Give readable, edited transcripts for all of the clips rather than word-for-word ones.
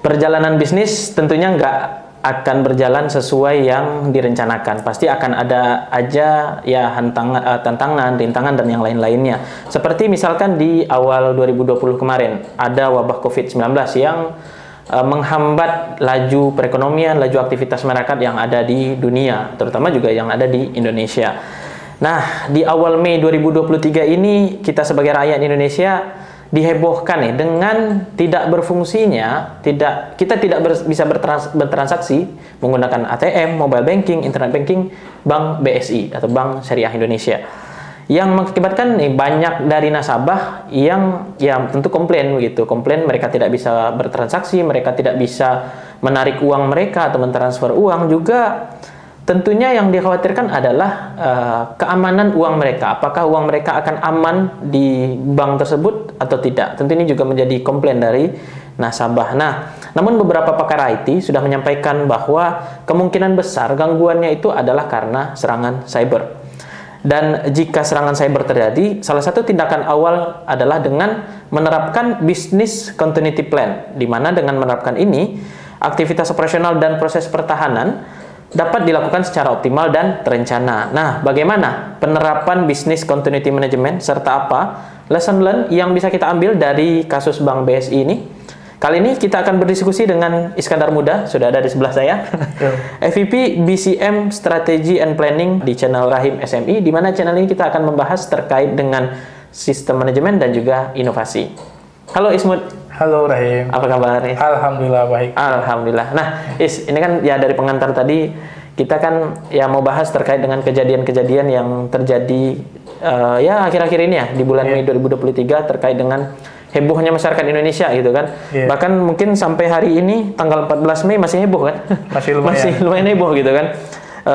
perjalanan bisnis tentunya nggak akan berjalan sesuai yang direncanakan. Pasti akan ada aja ya tantangan, rintangan, dan yang lain-lainnya. Seperti misalkan di awal 2020 kemarin, ada wabah COVID-19 yang menghambat laju perekonomian, laju aktivitas masyarakat yang ada di dunia, terutama juga yang ada di Indonesia. Nah, di awal Mei 2023 ini, kita sebagai rakyat Indonesia dihebohkan nih dengan tidak berfungsinya, kita tidak bisa bertransaksi menggunakan ATM, mobile banking, internet banking, Bank BSI atau Bank Syariah Indonesia, yang mengakibatkan nih banyak dari nasabah yang ya tentu komplain mereka tidak bisa bertransaksi, mereka tidak bisa menarik uang mereka atau mentransfer uang. Juga tentunya yang dikhawatirkan adalah keamanan uang mereka. Apakah uang mereka akan aman di bank tersebut atau tidak? Tentu ini juga menjadi komplain dari nasabah. Nah, namun beberapa pakar IT sudah menyampaikan bahwa kemungkinan besar gangguannya itu adalah karena serangan cyber. Dan jika serangan cyber terjadi, salah satu tindakan awal adalah dengan menerapkan business continuity plan, di mana dengan menerapkan ini, aktivitas operasional dan proses pertahanan dapat dilakukan secara optimal dan terencana. Nah, bagaimana penerapan business continuity management serta apa lesson learned yang bisa kita ambil dari kasus Bank BSI ini? Kali ini kita akan berdiskusi dengan Iskandar Muda, sudah ada di sebelah saya, FVP BCM Strategy and Planning di channel Rahim SMI, di mana channel ini kita akan membahas terkait dengan sistem manajemen dan juga inovasi. Halo Ismud. Halo Rahim. Apa kabar? Alhamdulillah baik. Alhamdulillah. Nah, ini kan ya dari pengantar tadi kita kan ya mau bahas terkait dengan kejadian-kejadian yang terjadi ya akhir-akhir ini ya di bulan Mei 2023 terkait dengan hebohnya masyarakat Indonesia gitu kan. Bahkan mungkin sampai hari ini tanggal 14 Mei masih heboh kan? Masih lumayan heboh gitu kan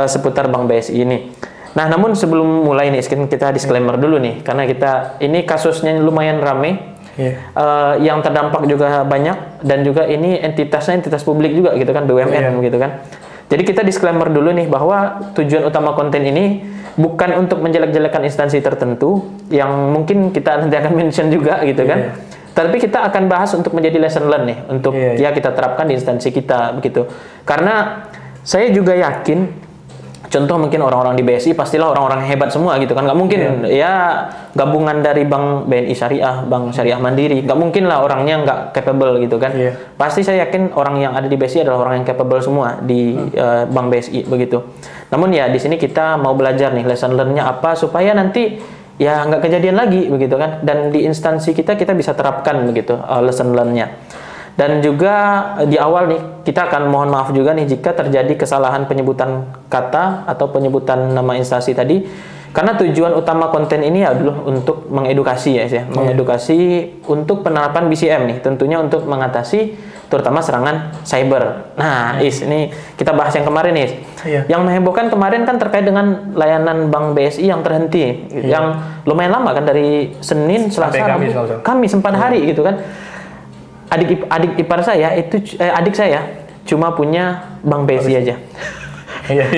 seputar Bank BSI ini. Nah, namun sebelum mulai nih kita disclaimer dulu nih, karena ini kasusnya lumayan ramai. Yang terdampak juga banyak, dan juga ini entitas publik juga gitu kan, BUMN gitu kan. Jadi kita disclaimer dulu nih bahwa tujuan utama konten ini bukan untuk menjelek-jelekan instansi tertentu yang mungkin kita nanti akan mention juga gitu kan. Tapi kita akan bahas untuk menjadi lesson learn nih, untuk ya kita terapkan di instansi kita begitu. Karena saya juga yakin, contoh mungkin orang-orang di BSI pastilah orang-orang hebat semua gitu kan, nggak mungkin ya gabungan dari Bank BNI Syariah, Bank Syariah Mandiri, nggak mungkin lah orangnya nggak capable gitu kan. Pasti saya yakin orang yang ada di BSI adalah orang yang capable semua di Bank BSI begitu. Namun ya di sini kita mau belajar nih lesson learn-nya apa supaya nanti ya nggak kejadian lagi begitu kan, dan di instansi kita bisa terapkan begitu lesson learn-nya. Dan juga di awal nih kita akan mohon maaf juga nih jika terjadi kesalahan penyebutan kata atau penyebutan nama instansi tadi, karena tujuan utama konten ini adalah untuk mengedukasi ya, mengedukasi untuk penerapan BCM nih, tentunya untuk mengatasi terutama serangan cyber. Nah, ini kita bahas yang kemarin nih. Yang menghebohkan kemarin kan terkait dengan layanan Bank BSI yang terhenti, yang lumayan lama kan, dari Senin, Selasa, Kamis 4 hari gitu kan. Adik ipar saya adik saya cuma punya Bank BSI aja.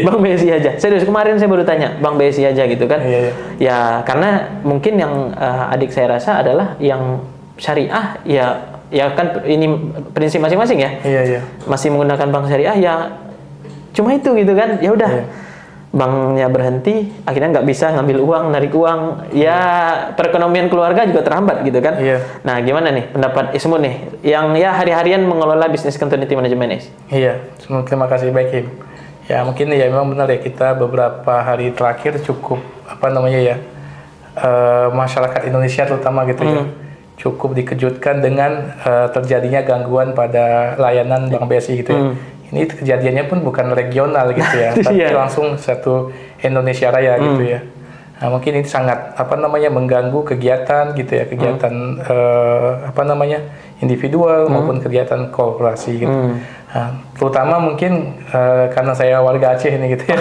Bank BSI aja. Serius, kemarin saya baru tanya, Bank BSI aja gitu kan. Ya karena mungkin yang adik saya rasa adalah yang syariah ya kan ini prinsip masing-masing ya. Masih menggunakan bank syariah ya cuma itu gitu kan. Ya udah. Banknya berhenti, akhirnya nggak bisa ngambil uang, narik uang, ya perekonomian keluarga juga terhambat gitu kan. Nah, gimana nih pendapat Ismud nih, yang ya hari-harian mengelola bisnis continuity management nih? Terima kasih baik Im. Ya mungkin ya memang benar ya, kita beberapa hari terakhir cukup masyarakat Indonesia terutama gitu ya, cukup dikejutkan dengan terjadinya gangguan pada layanan Bank BSI gitu ya. Ini kejadiannya pun bukan regional gitu ya, tapi langsung satu Indonesia Raya gitu ya. Nah, mungkin ini sangat mengganggu kegiatan gitu ya, kegiatan individual maupun kegiatan korporasi gitu. Nah, terutama mungkin karena saya warga Aceh nih gitu ya.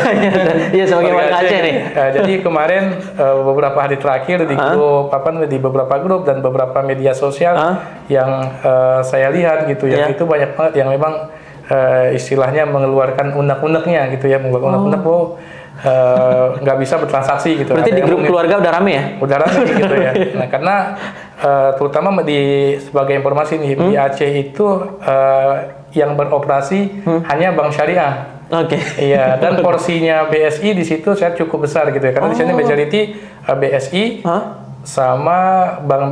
Iya, sebagai warga Aceh nih. Jadi kemarin beberapa hari terakhir di grup di beberapa grup dan beberapa media sosial yang saya lihat gitu ya, itu banyak banget yang memang istilahnya mengeluarkan unek-uneknya gitu ya, mengeluarkan unek-unek nggak bisa bertransaksi gitu. Berarti di grup keluarga udah rame ya? Udah rame gitu ya. Nah, karena terutama sebagai informasi nih, di Aceh itu yang beroperasi hanya bank syariah. Oke. Iya, dan porsinya BSI di situ saya cukup besar gitu ya, karena di sini majority BSI sama Bank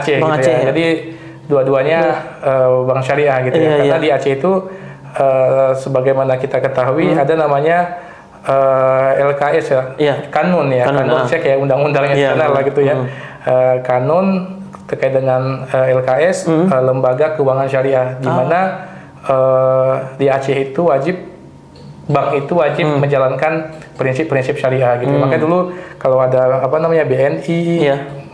Aceh Bank gitu Aceh, ya. Jadi dua-duanya bank syariah gitu ya. Karena di Aceh itu sebagaimana kita ketahui ada namanya LKS ya, kanun ya, kanun saya kayak undang-undangnya sana lah gitu ya. Kanun terkait dengan LKS, lembaga keuangan syariah, di mana di Aceh itu bank itu wajib menjalankan prinsip-prinsip syariah gitu. Makanya dulu kalau ada BNI,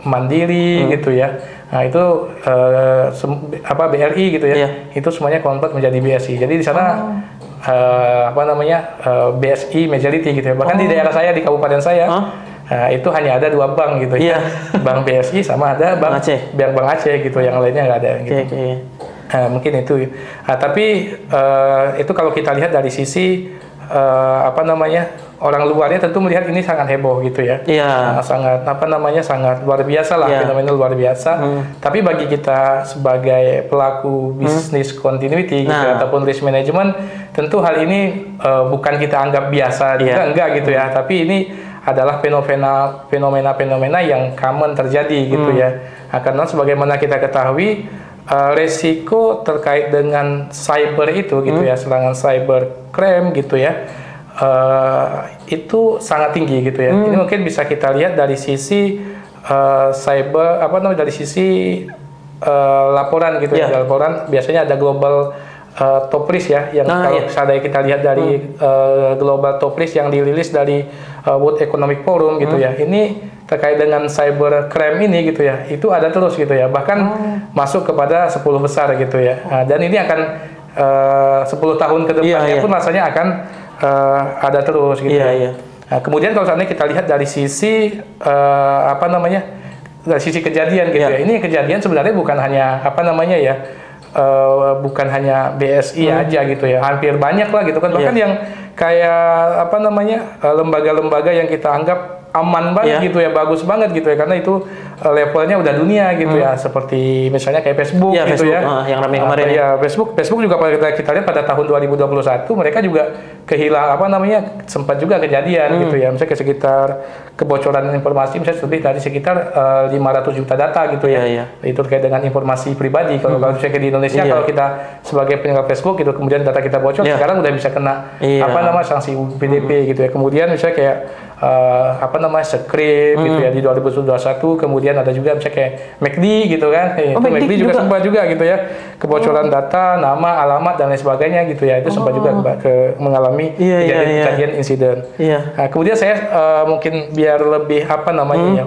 Mandiri gitu ya. Nah, itu BRI gitu ya. Itu semuanya convert menjadi BSI. Jadi di sana BSI majority gitu ya. Bahkan di daerah saya, di kabupaten saya, itu hanya ada 2 bank gitu ya. Bank BSI sama ada Bank Aceh gitu. Yang lainnya nggak ada gitu. Mungkin itu. Tapi itu kalau kita lihat dari sisi orang luarnya tentu melihat ini sangat heboh gitu ya. Sangat sangat luar biasa lah, fenomena luar biasa. Tapi bagi kita sebagai pelaku bisnis continuity gitu, ataupun risk management, tentu hal ini bukan kita anggap biasa juga, enggak gitu ya. Tapi ini adalah fenomena yang common terjadi gitu ya. Karena sebagaimana kita ketahui, resiko terkait dengan cyber itu gitu ya, serangan cyber crime gitu ya, itu sangat tinggi gitu ya. Ini mungkin bisa kita lihat dari sisi cyber dari sisi laporan gitu ya. Laporan biasanya ada global top list ya, yang kalau misalnya kita lihat dari global top list yang dirilis dari World Economic Forum gitu ya. Ini terkait dengan cyber crime ini gitu ya, itu ada terus gitu ya, bahkan masuk kepada 10 besar gitu ya. Dan ini akan 10 tahun ke depannya pun rasanya akan ada terus gitu. Nah, kemudian kalau seandainya kita lihat dari sisi dari sisi kejadian gitu ya, ini kejadian sebenarnya bukan hanya bukan hanya BSI aja gitu ya, hampir banyak lah gitu kan, bahkan yang kayak lembaga-lembaga yang kita anggap aman banget gitu ya, bagus banget gitu ya, karena itu levelnya udah dunia gitu ya, seperti misalnya kayak Facebook gitu Facebook, ya, yang ramai kemarin Facebook juga pada kita lihat pada tahun 2021 mereka juga kehilangan sempat juga kejadian gitu ya, misalnya sekitar kebocoran informasi misalnya lebih dari sekitar 500 juta data gitu ya. Itu terkait dengan informasi pribadi. Kalau misalnya di Indonesia kalau kita sebagai penyelenggara Facebook gitu, kemudian data kita bocor, sekarang udah bisa kena sanksi PDP gitu ya. Kemudian misalnya kayak Script gitu ya di 2021, kemudian ada juga misalnya kayak McD gitu kan. McD juga sempat juga gitu ya, kebocoran data, nama, alamat dan lain sebagainya gitu ya. Itu sempat juga mengalami kejadian insiden. Nah, kemudian saya mungkin biar lebih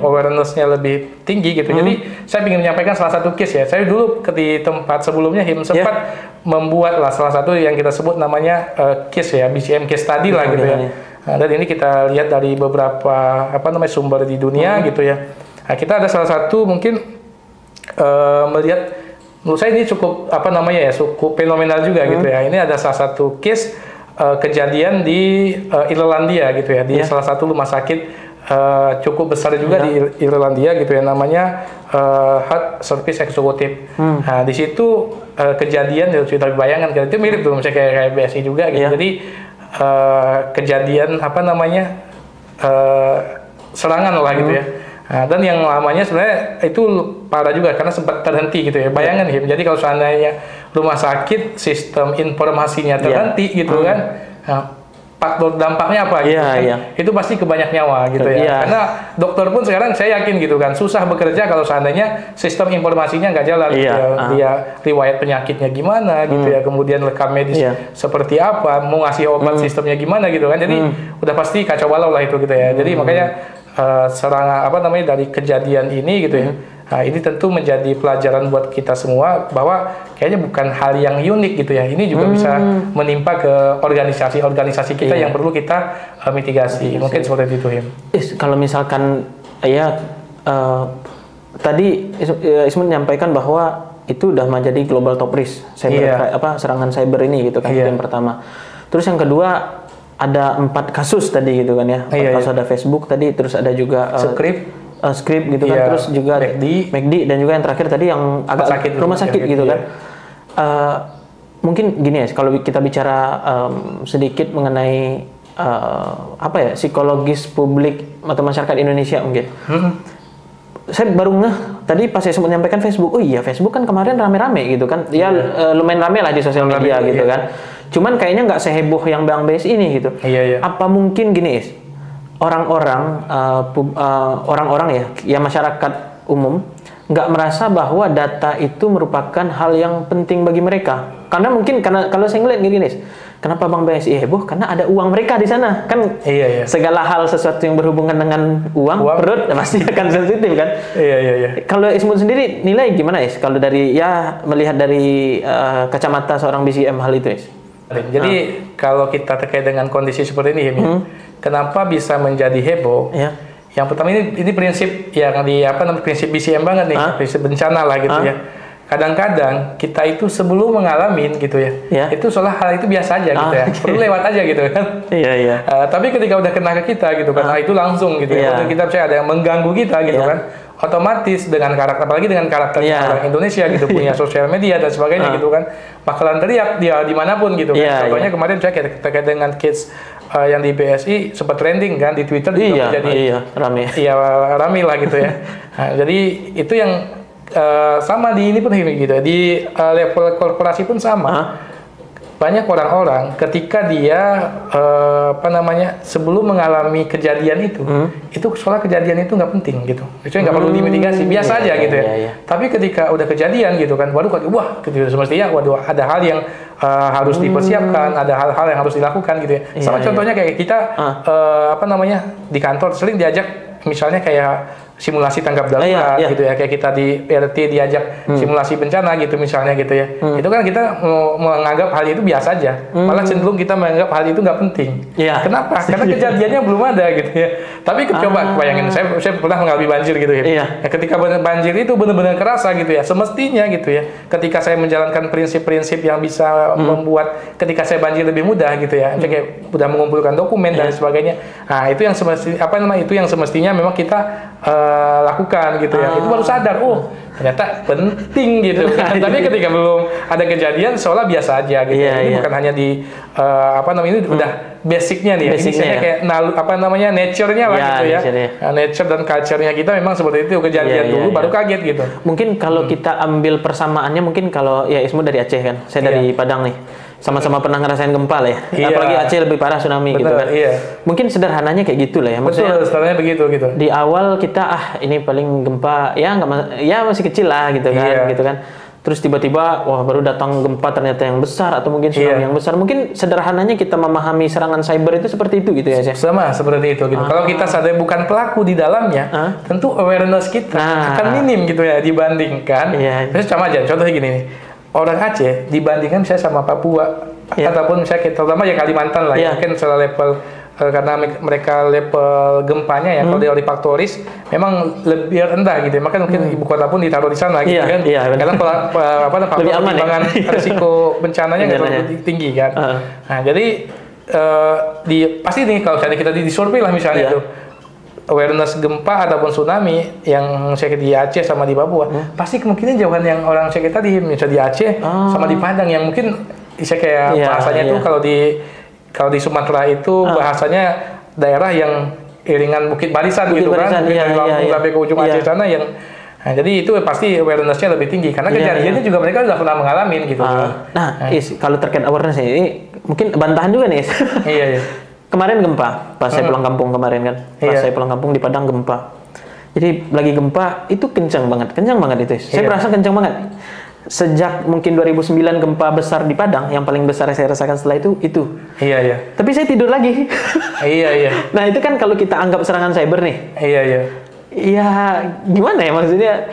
awareness-nya lebih tinggi gitu. Jadi saya ingin menyampaikan salah satu case ya. Saya dulu di tempat sebelumnya sempat membuat lah salah satu yang kita sebut namanya case ya, BCM case study lah gitu ya. Nah, dan ini kita lihat dari beberapa sumber di dunia gitu ya. Nah, kita ada salah satu mungkin melihat, menurut saya ini cukup cukup fenomenal juga gitu ya. Ini ada salah satu case kejadian di Irlandia gitu ya, di salah satu rumah sakit cukup besar juga di Irlandia gitu ya, namanya Heart Service Executive. Nah, di situ kejadian sudah bayangkan itu mirip tuh misalnya kayak BSI juga gitu. Jadi kejadian serangan lah gitu ya. Nah, dan yang lamanya sebenarnya itu parah juga karena sempat terhenti gitu ya. Bayangkan ya, jadi kalau seandainya rumah sakit sistem informasinya terhenti gitu kan, nah, faktor dampaknya apa gitu kan? Itu pasti ke banyak nyawa gitu ya. Karena dokter pun sekarang saya yakin gitu kan susah bekerja kalau seandainya sistem informasinya nggak jalan gitu ya. Dia riwayat penyakitnya gimana gitu ya, kemudian rekam medis seperti apa, mau ngasih obat sistemnya gimana gitu kan. Jadi udah pasti kacau balau lah itu gitu ya. Jadi makanya serangan dari kejadian ini gitu ya. Nah, ini tentu menjadi pelajaran buat kita semua bahwa kayaknya bukan hal yang unik gitu ya. Ini juga bisa menimpa ke organisasi-organisasi kita yang perlu kita mitigasi. Mungkin seperti itu, Him. Kalau misalkan tadi Ismun menyampaikan bahwa itu udah menjadi global top risk serangan cyber ini gitu kan, yang pertama. Terus yang kedua ada 4 kasus tadi gitu kan ya. 4 kasus ada Facebook tadi, terus ada juga Script, Script gitu kan, terus juga McD dan juga yang terakhir tadi yang agak rumah sakit gitu kan. Mungkin gini ya, kalau kita bicara sedikit mengenai apa ya, psikologis publik atau masyarakat Indonesia mungkin. Saya baru ngeh tadi pas saya sempat menyampaikan Facebook. Oh iya, Facebook kan kemarin rame-rame gitu kan. Ya lumayan rame lah di sosial media gitu kan. Cuman kayaknya nggak seheboh yang Bang BS ini gitu. Apa mungkin gini, orang-orang ya masyarakat umum nggak merasa bahwa data itu merupakan hal yang penting bagi mereka? Karena mungkin kalau saya ngeliat gini, kenapa Bang BSI heboh? Karena ada uang mereka di sana kan. Segala hal sesuatu yang berhubungan dengan uang perut pasti akan sensitif kan. Kalau Ismud sendiri nilai gimana kalau dari melihat dari kacamata seorang BCM hal itu Jadi kalau kita terkait dengan kondisi seperti ini kenapa bisa menjadi heboh? Yang pertama ini prinsip yang prinsip BCM banget nih, prinsip bencana lah gitu ya. Kadang-kadang kita itu sebelum mengalami gitu ya, itu soal hal itu biasa aja gitu ya, perlu lewat aja gitu kan. Tapi ketika udah kena ke kita gitu kan, itu langsung gitu ya. Kita percaya ada yang mengganggu kita gitu kan, otomatis dengan karakter, apalagi dengan karakter orang Indonesia gitu, punya sosial media dan sebagainya gitu kan, bakalan teriak dia dimanapun gitu kan. Contohnya kemarin saya terkait dengan kids yang di BSI sempat trending kan di Twitter juga jadi rame lah gitu ya. Jadi itu yang sama di ini pun gitu, di level korporasi pun sama. Banyak orang-orang ketika dia sebelum mengalami kejadian itu soal kejadian itu nggak penting gitu, itu nggak perlu dimitigasi, biasa aja gitu ya. Tapi ketika udah kejadian gitu kan, baru wah gitu, semestinya ada hal yang harus dipersiapkan, ada hal-hal yang harus dilakukan gitu ya. Sama contohnya kayak kita di kantor sering diajak misalnya kayak simulasi tanggap darurat gitu ya, kayak kita di RT diajak simulasi bencana gitu misalnya gitu ya. Itu kan kita menganggap hal itu biasa aja, malah cenderung kita menganggap hal itu nggak penting. Kenapa? Karena kejadiannya belum ada gitu ya. Tapi coba bayangin, saya pernah mengalami banjir gitu ya. Ketika banjir itu benar-benar kerasa gitu ya, semestinya gitu ya, ketika saya menjalankan prinsip-prinsip yang bisa membuat ketika saya banjir lebih mudah gitu ya, kayak udah mengumpulkan dokumen dan sebagainya. Nah, itu yang semestinya memang kita lakukan gitu ya. Itu baru sadar, ternyata penting gitu kan. Tapi ketika belum ada kejadian seolah biasa aja gitu. Ini bukan hanya di ini udah basicnya nih. Ini kayak nature-nya lah gitu ya. Nature dan culture-nya kita memang seperti itu, kejadian dulu baru kaget gitu. Mungkin kalau kita ambil persamaannya, mungkin kalau Ismu dari Aceh kan, saya dari Padang nih. Sama-sama pernah ngerasain gempa lah ya. Apalagi Aceh lebih parah tsunami gitu kan. Mungkin sederhananya kayak gitu lah ya. Betul, sederhananya begitu gitu. Di awal kita ini paling gempa masih kecil lah gitu kan, gitu kan. Terus tiba-tiba baru datang gempa ternyata yang besar atau mungkin tsunami yang besar. Mungkin sederhananya kita memahami serangan cyber itu seperti itu gitu ya, Sama seperti itu gitu. Kalau kita sadar bukan pelaku di dalamnya, tentu awareness kita akan minim gitu ya dibandingkan. Terus sama aja, contohnya gini nih. Orang Aceh dibandingkan misalnya sama Papua ataupun misalnya terutama Kalimantan lah mungkin secara level karena mereka level gempanya kalau dari faktoris memang lebih rendah gitu ya, maka mungkin ibu kota pun ditaruh di sana gitu kan, karena faktor pertimbangan risiko bencananya nggak terlalu tinggi kan. Nah jadi pasti nih kalau kita di survei lah misalnya tuh awareness gempa ataupun tsunami yang saya di Aceh sama di Papua, pasti kemungkinan jauhan yang orang saya tadi misalnya di Aceh sama di Padang yang mungkin saya kayak bahasanya itu kalau di Sumatera itu bahasanya daerah yang iringan Bukit Barisan gitu kan, dari Lampung sampai ke ujung Aceh sana yang jadi itu pasti awareness-nya lebih tinggi karena kejadiannya juga mereka sudah pernah mengalami gitu. Kalau terkait awareness ini mungkin bantahan juga nih. Kemarin gempa, pas saya pulang kampung kemarin kan, saya pulang kampung di Padang gempa. Jadi lagi gempa itu kencang banget itu. Saya merasa kencang banget. Sejak mungkin 2009 gempa besar di Padang, yang paling besar saya rasakan setelah itu. Tapi saya tidur lagi. Nah itu kan kalau kita anggap serangan cyber nih. Ya gimana ya maksudnya?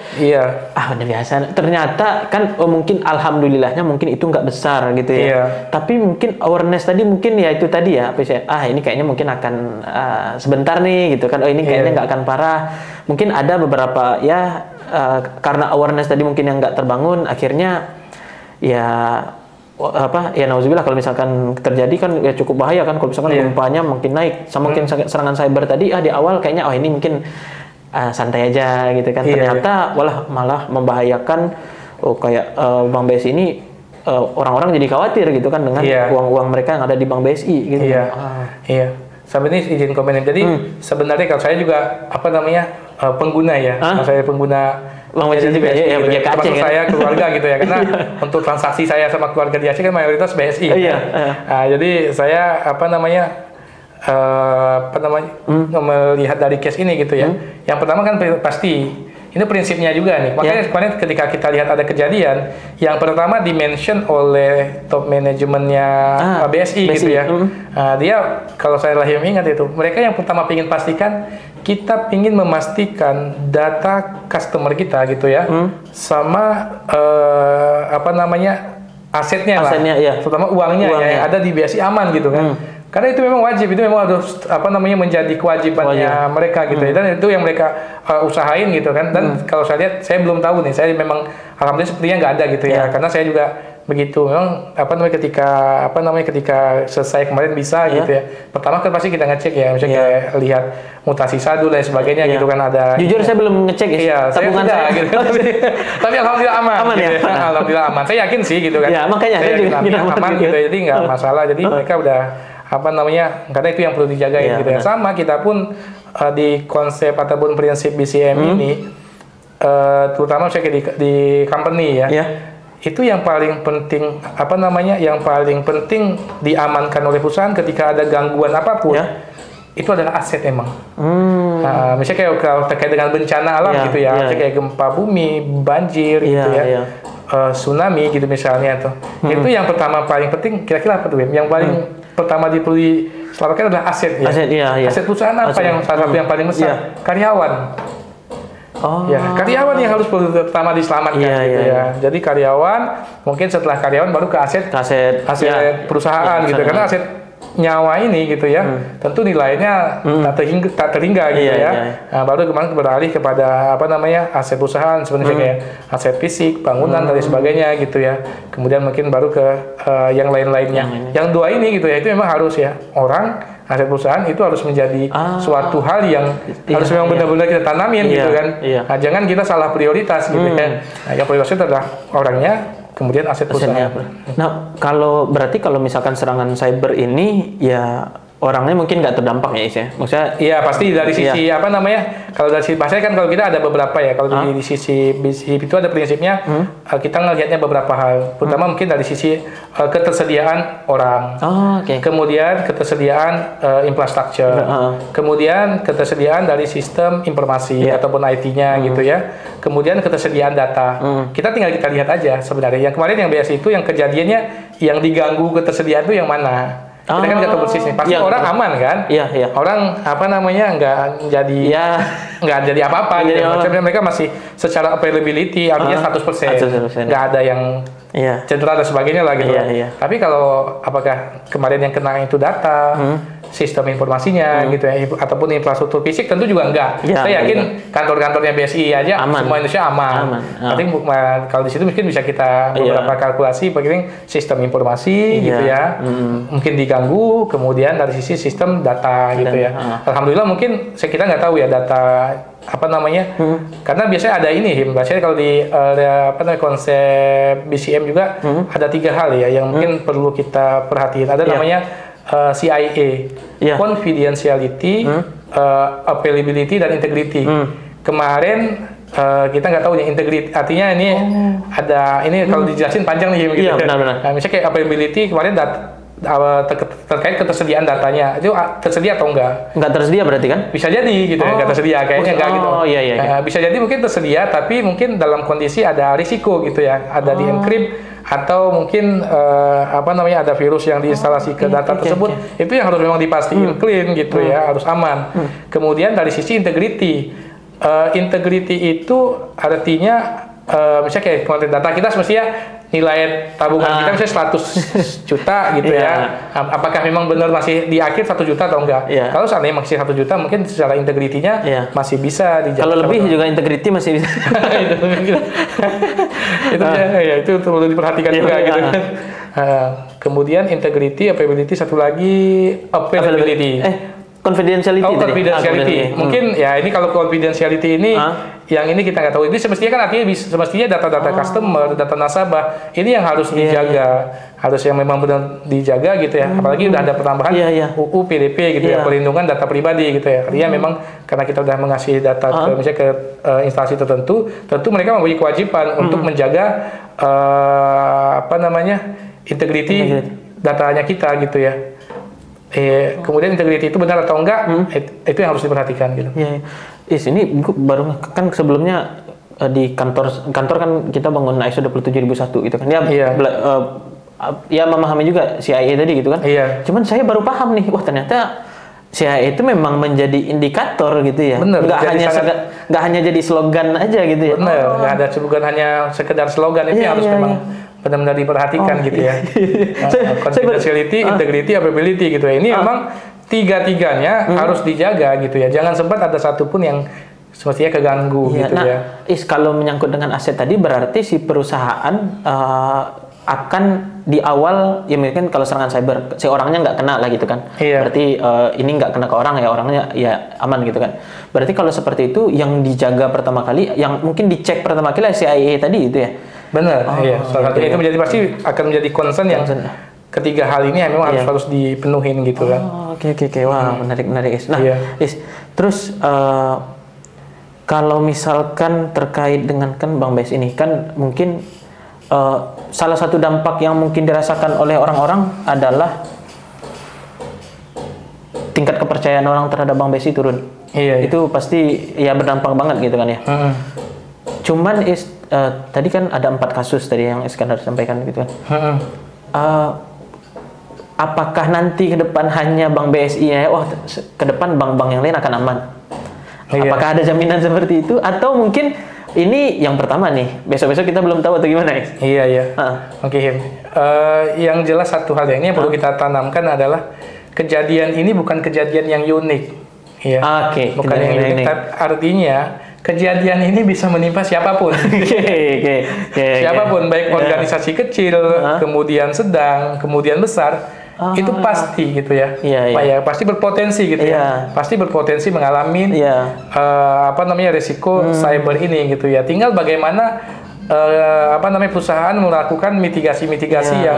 Udah biasa. Ternyata kan mungkin alhamdulillahnya mungkin itu nggak besar gitu ya. Tapi mungkin awareness tadi mungkin ya itu tadi ya. Ini kayaknya mungkin akan sebentar nih gitu kan. Ini kayaknya nggak akan parah. Mungkin ada beberapa karena awareness tadi mungkin yang nggak terbangun, akhirnya nauzubillah kalau misalkan terjadi kan ya cukup bahaya kan kalau misalkan gempanya makin naik. Sama mungkin serangan cyber tadi di awal kayaknya ini mungkin santai aja gitu kan. Ternyata malah membahayakan. Kayak Bank BSI ini orang-orang jadi khawatir gitu kan dengan uang-uang mereka yang ada di Bank BSI gitu. Iya. Sampai ini izin komen. Jadi sebenarnya kalau saya juga pengguna ya. Kalau saya pengguna Bank BSI juga ya, termasuk saya keluarga gitu ya. Karena untuk transaksi saya sama keluarga di Aceh kan mayoritas BSI. Jadi saya melihat dari case ini gitu ya. Yang pertama kan pasti ini prinsipnya juga nih. Makanya kemarin ketika kita lihat ada kejadian, yang pertama dimention oleh top manajemennya BSI gitu ya. Dia kalau saya lahir ingat itu, mereka yang pertama ingin pastikan, kita ingin memastikan data customer kita gitu ya, sama asetnya lah, terutama uangnya ya, yang ada di BSI aman gitu kan. Karena itu memang wajib, itu memang harus menjadi kewajibannya mereka gitu ya, dan itu yang mereka usahain gitu kan. Dan kalau saya lihat, saya belum tahu nih, saya memang alhamdulillah sepertinya nggak ada gitu ya, karena saya juga begitu. Memang ketika selesai kemarin bisa gitu ya. Pertama kan pasti kita ngecek ya, misalnya kayak lihat mutasi saldo dan sebagainya gitu kan ada. Jujur saya belum ngecek tabungan saya gitu. Tapi alhamdulillah aman gitu ya. Alhamdulillah aman. Saya yakin sih gitu kan. Ya, makanya saya juga aman gitu. Jadi nggak masalah. Jadi mereka udah karena itu yang perlu dijaga gitu ya. Sama kita pun di konsep ataupun prinsip BCM ini, terutama saya di company ya, itu yang paling penting yang paling penting diamankan oleh perusahaan ketika ada gangguan apapun, itu adalah aset emang. Misalnya kayak kalau terkait dengan bencana alam gitu ya, misalnya kayak gempa bumi, banjir gitu ya. Tsunami gitu misalnya tuh. Itu yang pertama paling penting, kira-kira apa tuh yang paling pertama perlu diselamatkan adalah aset ya. Aset perusahaan apa yang salah satu yang paling besar? Karyawan. Karyawan yang harus pertama diselamatkan gitu ya. Jadi karyawan, mungkin setelah karyawan baru ke aset perusahaan gitu. Karena aset nyawa ini gitu ya, tentu nilainya tak terhingga gitu ya. Nah, baru kemarin beralih kepada aset perusahaan sebenarnya kayak aset fisik, bangunan dan sebagainya gitu ya. Kemudian mungkin baru ke yang lain-lainnya. Yang dua ini gitu ya, itu memang harus ya, orang aset perusahaan itu harus menjadi suatu hal yang harus memang benar-benar kita tanamin gitu kan. Nah, jangan kita salah prioritas gitu kan. Nah, yang prioritasnya adalah orangnya, kemudian aset perusahaan. Nah, berarti kalau misalkan serangan cyber ini ya orangnya mungkin nggak terdampak ya, Is ya? Maksudnya? Iya, pasti dari sisi kalau dari sisi bahasanya kan kalau kita ada beberapa ya. Kalau di sisi itu ada prinsipnya, kita ngelihatnya beberapa hal. Pertama mungkin dari sisi ketersediaan orang. Kemudian ketersediaan infrastruktur. Kemudian ketersediaan dari sistem informasi ataupun IT-nya gitu ya. Kemudian ketersediaan data. Kita tinggal lihat aja sebenarnya. Yang kemarin yang BSI itu yang kejadiannya yang diganggu ketersediaan itu yang mana? Kita kan nggak tahu persis nih. Pasti orang aman kan? Orang nggak jadi apa-apa. Gitu. Maksudnya mereka masih secara availability artinya 100%. Nggak ada yang cedera dan sebagainya lah gitu. Tapi kalau apakah kemarin yang kena itu data, sistem informasinya gitu ya, ataupun infrastruktur fisik tentu juga enggak. Saya yakin kantor-kantornya BSI aja semua Indonesia aman. Tapi kalau di situ mungkin bisa kita beberapa kalkulasi bagaimana sistem informasi gitu ya. Mungkin diganggu, kemudian dari sisi sistem data gitu ya. Alhamdulillah mungkin kita nggak tahu ya data karena biasanya ada ini biasanya kalau di konsep BCM juga ada 3 hal ya yang mungkin perlu kita perhatikan. Ada namanya CIA, confidentiality, availability dan integrity. Kemarin kita nggak tahu nih integrity artinya ini ada ini kalau dijelasin panjang nih gitu. Benar-benar. Nah, misalnya kayak availability kemarin terkait ketersediaan datanya itu tersedia atau enggak? Nggak tersedia berarti kan? Bisa jadi gitu ya, nggak tersedia kayaknya enggak gitu. Bisa jadi mungkin tersedia tapi mungkin dalam kondisi ada risiko gitu ya, ada di encrypt atau mungkin ada virus yang diinstalasi ke data tersebut. Itu yang harus memang dipastikan clean gitu ya, harus aman. Kemudian dari sisi integrity, integrity itu artinya misalnya kayak kemarin data kita semestinya nilai tabungan kita misalnya 100 juta gitu ya. Apakah memang benar masih di akhir 1 juta atau enggak? Kalau seandainya masih 1 juta mungkin secara integritinya masih bisa dijaga. Kalau lebih juga integriti masih bisa. itu perlu diperhatikan juga gitu kan. Kemudian integrity, availability, satu lagi availability. confidentiality tadi. Confidentiality. Mungkin ya ini kalau confidentiality ini yang ini kita nggak tahu. Ini semestinya kan artinya semestinya data-data customer, data nasabah ini yang harus dijaga, harus yang memang benar dijaga gitu ya. Apalagi udah ada penambahan UU PDP gitu ya, perlindungan data pribadi gitu ya. Artinya memang karena kita udah mengasih data misalnya ke instansi tertentu, tentu mereka memiliki kewajiban untuk menjaga integriti datanya kita gitu ya. Kemudian integriti itu benar atau enggak, itu yang harus diperhatikan gitu. Ini baru kan sebelumnya di kantor kan kita bangun ISO 27001 gitu kan. Ya memahami juga CIA tadi gitu kan. Cuman saya baru paham nih, wah ternyata CIA itu memang menjadi indikator gitu ya. Benar. Nggak hanya jadi slogan aja gitu ya. Benar. Nggak ada bukan hanya sekedar slogan, itu harus memang benar-benar diperhatikan gitu ya. Confidentiality, integrity, availability gitu ya. Ini memang tiga-tiganya harus dijaga gitu ya. Jangan sempat ada satupun yang semestinya keganggu gitu ya. Kalau menyangkut dengan aset tadi berarti si perusahaan akan di awal ya mungkin kalau serangan cyber si orangnya nggak kena lah gitu kan. Berarti ini nggak kena ke orang ya, orangnya ya aman gitu kan. Berarti kalau seperti itu yang dijaga pertama kali, yang mungkin dicek pertama kali CIA tadi itu ya. Benar, salah satunya itu menjadi pasti akan menjadi concern yang ketiga hal ini memang harus dipenuhin gitu kan. Oke. Wah, menarik Is. Nah, Is, terus kalau misalkan terkait dengan kan Bank BES ini kan mungkin salah satu dampak yang mungkin dirasakan oleh orang-orang adalah tingkat kepercayaan orang terhadap Bank BSI turun. Itu pasti ya berdampak banget gitu kan ya. Cuman tadi kan ada 4 kasus tadi yang Iskandar sampaikan gitu kan. Apakah nanti ke depan hanya Bank BSI ya? Wah, ke depan bank-bank yang lain akan aman. Apakah ada jaminan seperti itu? Atau mungkin ini yang pertama nih, besok-besok kita belum tahu atau gimana ya? Oke, yang jelas satu hal yang perlu kita tanamkan adalah kejadian ini bukan kejadian yang unik. Bukan yang unik. Artinya kejadian ini bisa menimpa siapapun. Siapapun, baik organisasi kecil, kemudian sedang, kemudian besar. Itu pasti gitu ya. Pasti berpotensi gitu ya. Pasti berpotensi mengalami risiko cyber ini gitu ya. Tinggal bagaimana perusahaan melakukan mitigasi yang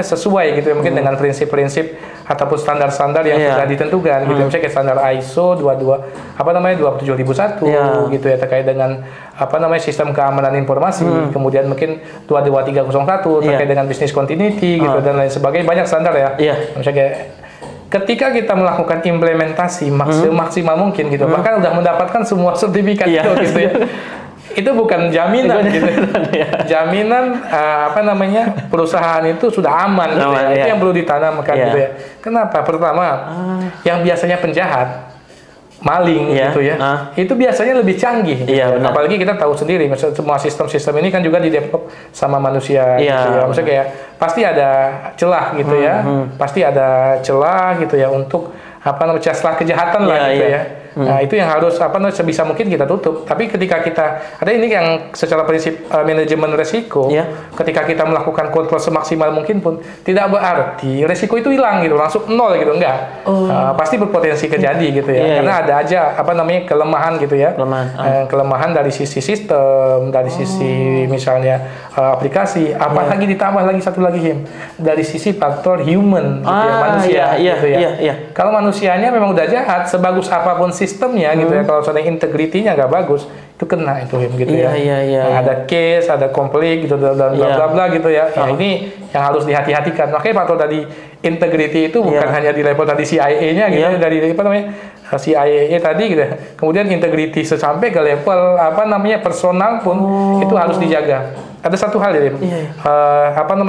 sesuai gitu ya, mungkin dengan prinsip-prinsip ataupun standar-standar yang sudah ditentukan gitu. Misalnya kayak standar ISO 27001 gitu ya, terkait dengan sistem keamanan informasi, kemudian mungkin 22301 terkait dengan business continuity gitu dan lain sebagainya, banyak standar ya. Misalnya kayak ketika kita melakukan implementasi maksimal mungkin gitu, bahkan udah mendapatkan semua sertifikat gitu ya. Itu bukan jaminan gitu. Jaminan perusahaan itu sudah aman gitu ya. Itu yang perlu ditanamkan gitu ya. Kenapa? Pertama, yang biasanya penjahat, maling gitu ya. Itu biasanya lebih canggih. Apalagi kita tahu sendiri, semua sistem-sistem ini kan juga didevelop sama manusia gitu ya. Maksudnya kayak pasti ada celah gitu ya. Pasti ada celah gitu ya untuk celah kejahatan lah gitu ya. Nah, itu yang harus sebisa mungkin kita tutup. Tapi ketika kita ada ini yang secara prinsip manajemen resiko, ketika kita melakukan kontrol semaksimal mungkin pun tidak berarti resiko itu hilang gitu, langsung nol gitu, enggak. Pasti berpotensi terjadi gitu ya. Karena ada aja kelemahan gitu ya. Kelemahan dari sisi sistem, dari sisi misalnya aplikasi, apalagi ditambah lagi satu lagi dari sisi faktor human gitu ya, manusia gitu ya. Kalau manusianya memang udah jahat, sebagus apapun sistemnya gitu ya, kalau soalnya integritinya nggak bagus, itu kena itu gitu ya. Ada case, ada konflik gitu dan bla bla gitu ya. Ini yang harus dihati-hatikan. Makanya faktor tadi integrity itu bukan hanya di level tadi CIA-nya gitu ya, dari CIA tadi gitu ya. Kemudian integrity sampai ke level personal pun itu harus dijaga. Ada satu hal ya,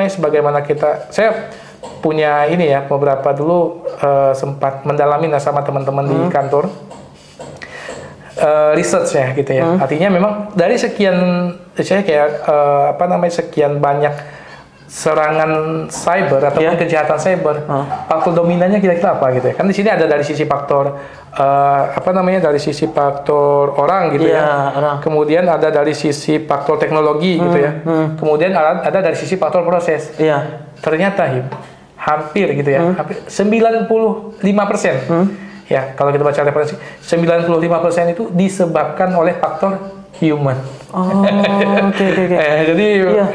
sebagaimana saya punya ini ya, beberapa dulu sempat mendalami sama teman-teman di kantor research ya gitu ya. Artinya memang dari sekian sekian banyak serangan cyber ataupun kejahatan cyber, faktor dominannya kira-kira apa gitu ya. Kan di sini ada dari sisi faktor dari sisi faktor orang gitu ya. Kemudian ada dari sisi faktor teknologi gitu ya. Kemudian ada dari sisi faktor proses. Ternyata hampir gitu ya, hampir 95%. Ya, kalau kita baca referensi, 95% itu disebabkan oleh faktor human. Oke. Jadi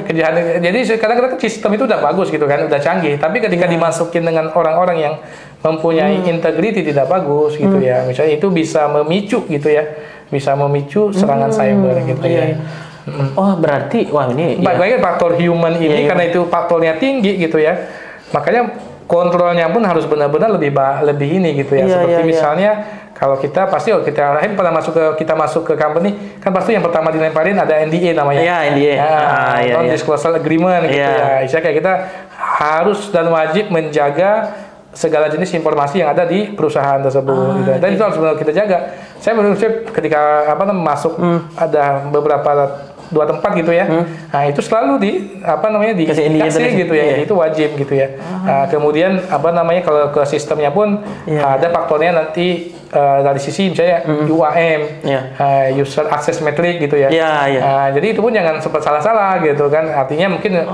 kejahatan. Jadi kadang-kadang sistem itu udah bagus gitu kan, udah canggih. Tapi ketika dimasukin dengan orang-orang yang mempunyai integriti tidak bagus gitu ya, misalnya itu bisa memicu gitu ya, bisa memicu serangan cyber gitu ya. Oh, berarti wah ini baik faktor human ini karena itu faktornya tinggi gitu ya. Makanya kontrolnya pun harus benar-benar lebih ini gitu ya. Seperti misalnya kalau kita pasti kita kita masuk ke company kan pasti yang pertama dilemparin ada NDA namanya. NDA. Non-disclosure agreement gitu ya. Istilahnya kayak kita harus dan wajib menjaga segala jenis informasi yang ada di perusahaan tersebut gitu. Dan itu harus benar kita jaga. Saya menurut ketika masuk ada beberapa 2 tempat gitu ya. Nah, itu selalu dikasih gitu ya. Itu wajib gitu ya. Kemudian kalau ke sistemnya pun ada faktornya nanti dari sisi misalnya UAM, user access metric gitu ya. Jadi itu pun jangan sempat salah-salah gitu kan. Artinya mungkin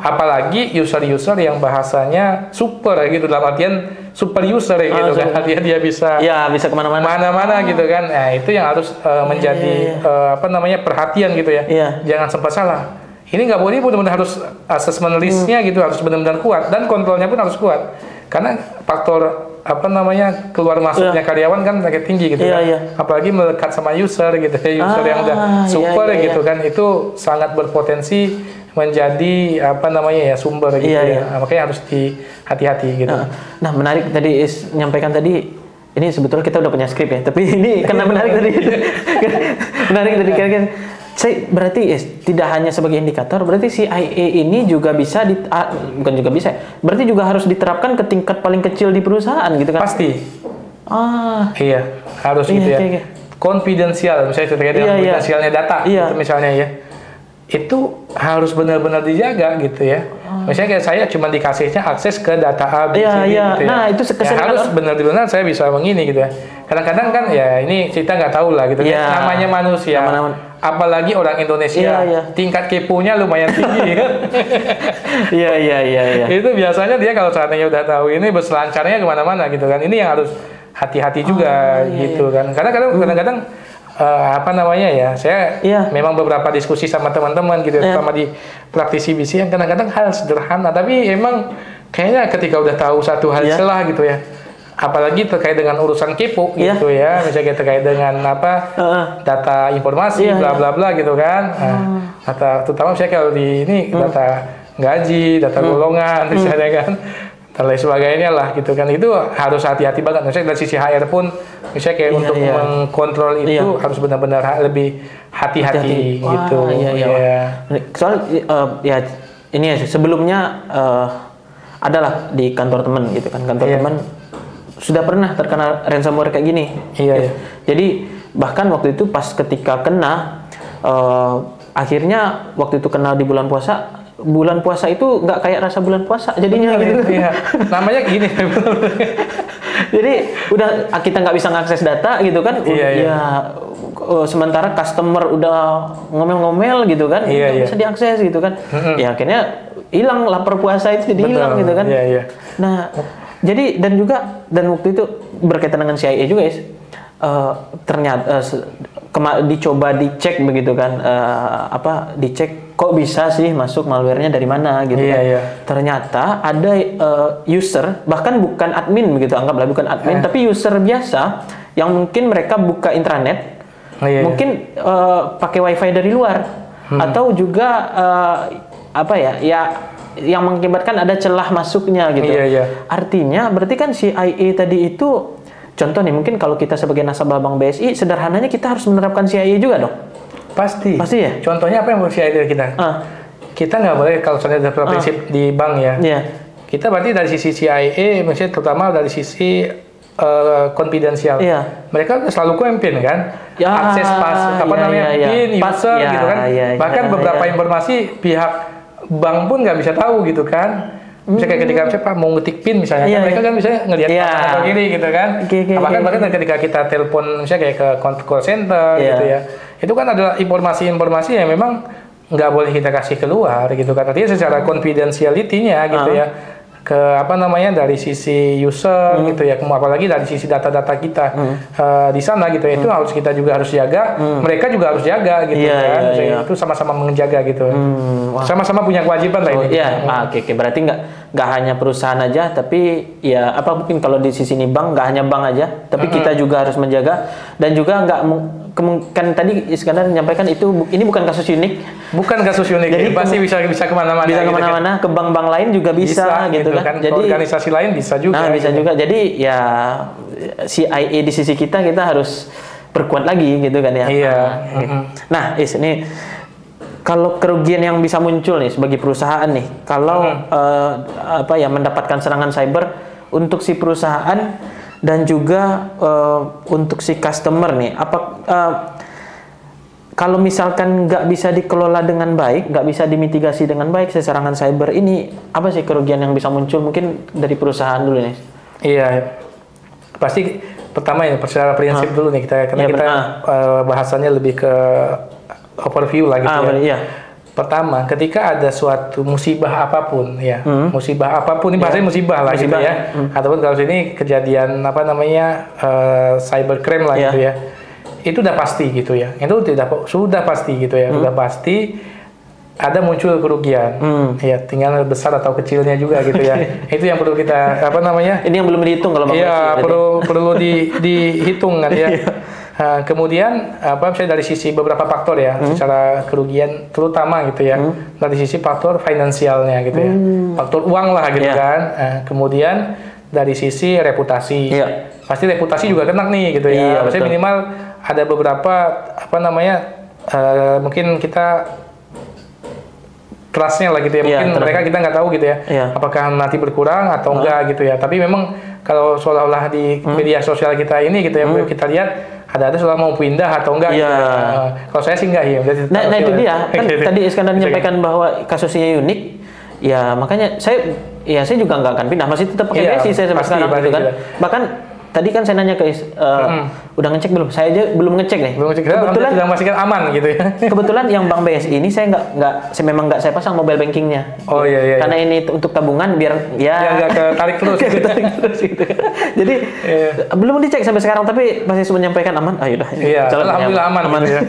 apalagi user-user yang bahasanya super gitu, dalam artian super user gitu kan. Artinya dia bisa kemana-mana gitu kan. Nah, itu yang harus menjadi perhatian gitu ya. Jangan sempat salah. Ini nggak boleh, benar-benar harus assessment list-nya gitu harus benar-benar kuat dan kontrolnya pun harus kuat. Karena faktor keluar masuknya karyawan kan agak tinggi gitu kan. Apalagi melekat sama user gitu ya, user yang udah super gitu kan, itu sangat berpotensi menjadi sumber gitu ya. Makanya harus hati-hati gitu. Nah, menarik tadi nyampaikan tadi. Ini sebetulnya kita udah punya skrip ya, tapi ini karena menarik tadi. Menarik tadi kira-kira. Saya berarti tidak hanya sebagai indikator, berarti CIA ini juga bisa bukan juga bisa, berarti juga harus diterapkan ke tingkat paling kecil di perusahaan gitu kan? Pasti. Iya, harus gitu ya. Konfidensial, misalnya terkait dengan konfidensialnya data, gitu misalnya ya. Itu harus benar-benar dijaga gitu ya. Misalnya kayak saya cuma dikasihnya akses ke data A, B, C, D gitu ya. Nah, itu harus benar-benar saya bisa mengini gitu ya. Kadang-kadang kan ya ini kita nggak tahu lah gitu ya. Namanya manusia. Apalagi orang Indonesia, tingkat keponya lumayan tinggi kan. Itu biasanya dia kalau seandainya udah tahu ini berselancarnya kemana-mana gitu kan. Ini yang harus hati-hati juga gitu kan. Karena kadang-kadang saya memang beberapa diskusi sama teman-teman gitu, terutama di praktisi BC yang kadang-kadang hal sederhana, tapi emang kayaknya ketika udah tahu satu hal celah gitu ya, apalagi terkait dengan urusan kepo gitu ya, misalnya terkait dengan data informasi bla bla bla gitu kan, terutama misalnya kalau di ini data gaji, data golongan misalnya kan, dan lain sebagainya lah gitu kan, itu harus hati-hati banget. Misalnya dari sisi HR pun misalnya kayak untuk mengkontrol itu harus benar-benar lebih hati-hati gitu. Soal ini ya sebelumnya adalah di kantor teman gitu kan, teman sudah pernah terkena ransomware kayak gini. Jadi bahkan waktu itu pas ketika kena akhirnya waktu itu kena di bulan puasa itu nggak kayak rasa bulan puasa jadinya gitu. Namanya gini. Jadi udah kita nggak bisa ngakses data gitu kan. Sementara customer udah ngomel-ngomel gitu kan, nggak bisa diakses gitu kan. Ya akhirnya hilang lapar puasa itu jadi hilang gitu kan. Nah, jadi dan waktu itu berkaitan dengan CIA juga ya. Ternyata dicoba dicek begitu kan, dicek kok bisa sih masuk malware-nya dari mana gitu kan. Ternyata ada user, bahkan bukan admin begitu, anggaplah bukan admin, tapi user biasa yang mungkin mereka buka intranet, mungkin pakai wifi dari luar, atau juga yang mengakibatkan ada celah masuknya gitu. Artinya berarti kan CIA tadi itu, contoh nih, mungkin kalau kita sebagai nasabah Bank BSI, sederhananya kita harus menerapkan CIA juga dong? Pasti ya? Contohnya apa yang mau CIA dari kita? Kita nggak boleh, kalau misalnya ada prinsip di bank ya, kita berarti dari sisi CIA, misalnya terutama dari sisi konfidensial. Mereka selalu campaign kan? Akses PIN, user gitu kan? Bahkan beberapa informasi pihak bank pun nggak bisa tahu gitu kan? Misalnya ketika mau ngetik PIN misalnya, mereka kan bisa ngelihat atau gini gitu kan. Bahkan ketika kita telepon misalnya kayak ke call center gitu ya, itu kan adalah informasi-informasi yang memang nggak boleh kita kasih keluar gitu kan. Artinya secara confidentiality-nya gitu ya, dari sisi user gitu ya, apalagi dari sisi data-data kita di sana gitu ya, itu harus kita juga harus jaga, mereka juga harus jaga gitu kan. Itu sama-sama menjaga gitu. Sama-sama punya kewajiban lah ini. Oke. Berarti nggak hanya perusahaan aja, tapi ya mungkin kalau di sisi ini bank, nggak hanya bank aja, tapi kita juga harus menjaga, dan juga nggak kan tadi Iskandar menyampaikan ini bukan kasus unik. Bukan kasus unik. Jadi pasti bisa kemana-mana. Bisa kemana-mana, ke bank-bank lain juga bisa gitu kan. Jadi organisasi lain bisa juga. Nah, bisa juga. Jadi ya CIA di sisi kita harus perkuat lagi gitu kan ya. Iya. Nah, ini kalau kerugian yang bisa muncul nih sebagai perusahaan nih, kalau mendapatkan serangan cyber untuk si perusahaan dan juga untuk si customer nih, kalau misalkan nggak bisa dikelola dengan baik, nggak bisa dimitigasi dengan baik serangan cyber ini, apa sih kerugian yang bisa muncul? Mungkin dari perusahaan dulu nih. Iya, pasti pertama ya secara prinsip dulu nih kita bahasannya lebih ke overview lah gitu ya. Pertama, ketika ada suatu musibah apapun ya, musibah apapun ini bahasanya musibah lah gitu ya, ataupun kalau ini kejadian cybercrime lah gitu ya, itu udah pasti gitu ya, sudah pasti gitu ya, sudah pasti ada muncul kerugian, ya tinggal besar atau kecilnya juga gitu ya, itu yang perlu kita ini yang belum dihitung kalau perlu dihitung kan ya. Kemudian misalnya dari sisi beberapa faktor ya, secara kerugian terutama gitu ya, dari sisi faktor finansialnya gitu ya, faktor uang lah gitu kan. Kemudian dari sisi reputasi, pasti reputasi juga kena nih gitu ya. Maksudnya minimal ada beberapa mungkin kita trustnya lah gitu ya, mungkin mereka kita nggak tahu gitu ya, apakah nanti berkurang atau enggak gitu ya. Tapi memang kalau seolah-olah di media sosial kita ini gitu ya, kita lihat ada soal mau pindah atau enggak gitu. Kalau saya sih enggak ya. Nah itu dia kan tadi Iskandar menyampaikan bahwa kasusnya unik, ya makanya saya juga nggak akan pindah, masih tetap pakai BSI saya sampai sekarang gitu kan. Bahkan tadi kan saya nanya ke udah ngecek belum? Saya aja belum ngecek nih. Kebetulan sudah memastikan aman gitu ya. Kebetulan yang Bank BSI ini saya memang nggak saya pasang mobile bankingnya. Oh iya. Karena ini untuk tabungan biar nggak ketarik terus. Gitu. Jadi belum dicek sampai sekarang, tapi masih menyampaikan aman. Udah. Iya. Alhamdulillah aman. Gitu ya.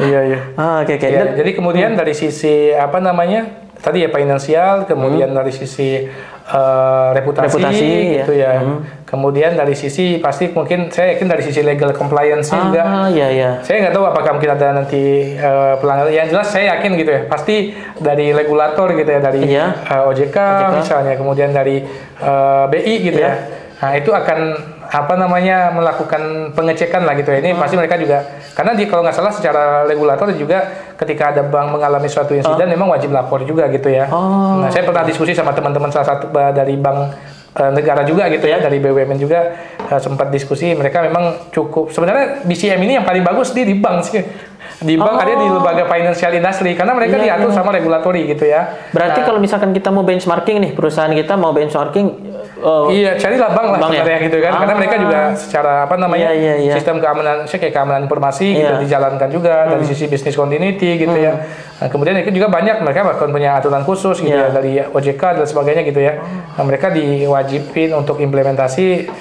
Iya. Oke. Jadi kemudian dari sisi tadi ya finansial, kemudian dari sisi reputasi gitu ya. Kemudian dari sisi pasti mungkin saya yakin dari sisi legal compliance juga. Saya nggak tahu apakah mungkin ada nanti pelanggaran. Yang jelas saya yakin gitu ya. Pasti dari regulator gitu ya, dari OJK misalnya, kemudian dari BI gitu ya. Nah, itu akan melakukan pengecekan lah gitu ya. Ini pasti mereka juga, karena kalau nggak salah secara regulator juga ketika ada bank mengalami suatu insiden memang wajib lapor juga gitu ya. Nah, saya pernah diskusi sama teman-teman salah satu dari bank negara juga gitu ya, dari BUMN juga sempat diskusi, mereka memang cukup, sebenarnya BCM ini yang paling bagus di bank sih. Di bank ada di lembaga financial industry, karena mereka diatur sama regulatori gitu ya. Berarti kalau misalkan kita mau benchmarking nih, perusahaan kita mau benchmarking, carilah bank lah sebenarnya gitu kan, karena mereka juga secara sistem keamanan, kayak keamanan informasi gitu dijalankan juga dari sisi business continuity gitu ya. Nah, kemudian itu juga banyak mereka bahkan punya aturan khusus gitu ya dari OJK dan sebagainya gitu ya. Nah, mereka diwajibin untuk implementasi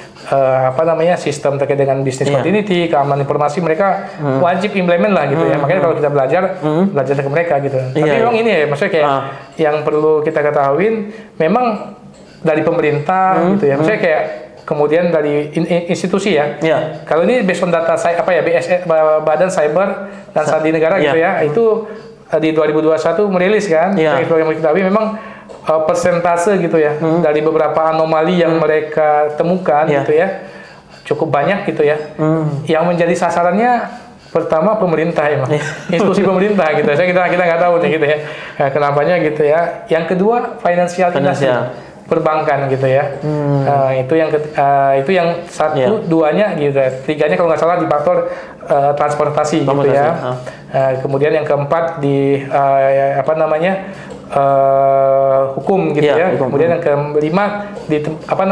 sistem terkait dengan business continuity, keamanan informasi, mereka wajib implement lah gitu ya. Makanya kalau kita belajar ke mereka gitu. Tapi memang ini ya, maksudnya kayak yang perlu kita ketahuin memang dari pemerintah gitu ya. Maksudnya kayak kemudian dari institusi ya. Kalau ini based on data BSN, Badan Cyber dan Sandi Negara gitu ya. Itu di 2021 merilis kan. Yang kita tahu memang persentase gitu ya dari beberapa anomali yang mereka temukan gitu ya, cukup banyak gitu ya. Yang menjadi sasarannya pertama pemerintah institusi pemerintah gitu. Kita nggak tahu nih gitu ya. Nah, kenapanya gitu ya. Yang kedua financial industry, perbankan gitu ya. Itu yang satu, duanya gitu ya. Tiganya kalau nggak salah di faktor transportasi gitu ya. Kemudian yang keempat di hukum gitu Iya, ya. hukum. Kemudian yang kelima di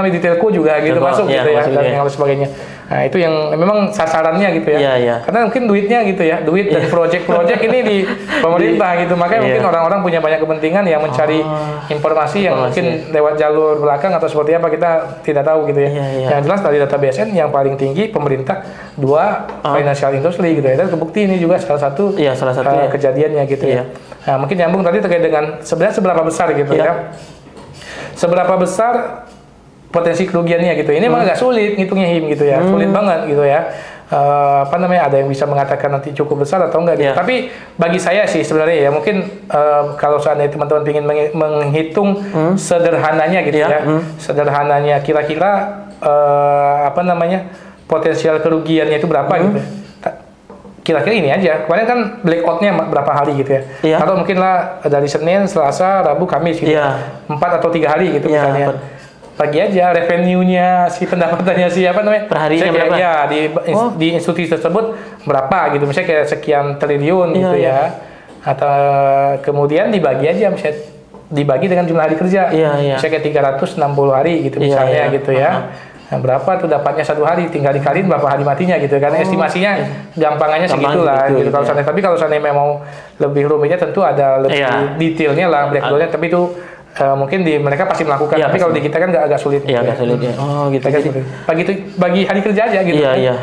di telco juga gitu Telco, masuk iya, gitu ya, masuk, dan iya. yang lain sebagainya. Nah, itu yang memang sasarannya gitu ya. Iya, iya. Karena mungkin duitnya gitu ya, duit dan project-project ini di pemerintah gitu. Makanya Iya. mungkin orang-orang punya banyak kepentingan yang mencari informasi yang mungkin lewat jalur belakang atau seperti apa, kita tidak tahu gitu ya. Iya, iya. Yang jelas dari data BSN yang paling tinggi pemerintah, 2 financial industry gitu ya. Dan kebukti ini juga salah satu Iya, salah satunya. kejadiannya gitu Iya. ya. Nah, mungkin nyambung tadi terkait dengan sebenarnya seberapa besar gitu Iya. ya. Seberapa besar potensi kerugiannya gitu. Ini memang agak sulit ngitungnya Him gitu ya. Sulit banget gitu ya. Ada yang bisa mengatakan nanti cukup besar atau enggak gitu. Iya. Tapi bagi saya sih sebenarnya ya mungkin kalau seandainya teman-teman ingin menghitung sederhananya gitu Iya. ya. Sederhananya kira-kira potensial kerugiannya itu berapa gitu ya. Kira-kira ini aja. Kemarin kan blackout-nya berapa hari gitu ya. Iya. Atau mungkin lah dari Senin, Selasa, Rabu, Kamis gitu. Iya. 4 atau 3 hari gitu Iya, misalnya. Bagi aja revenue-nya per harinya misalnya berapa? Ya, di institusi tersebut berapa gitu. Misalnya kayak sekian triliun gitu Iya. ya. Atau kemudian dibagi aja misalnya dibagi dengan jumlah hari kerja. Iya. Misalnya kayak 360 hari gitu misalnya Iya. gitu ya. Nah, berapa tuh dapatnya 1 hari, tinggal dikaliin berapa hari matinya gitu kan. Estimasinya gampangannya segitulah gitu. Kalau seandainya, tapi kalau seandainya mau lebih rumitnya tentu ada lebih detailnya lah breakdown-nya, tapi itu mungkin mereka pasti melakukan, tapi kalau di kita kan agak sulit. Iya, agak sulit ya. Oh, gitu. Jadi bagi hari kerja aja gitu. Iya.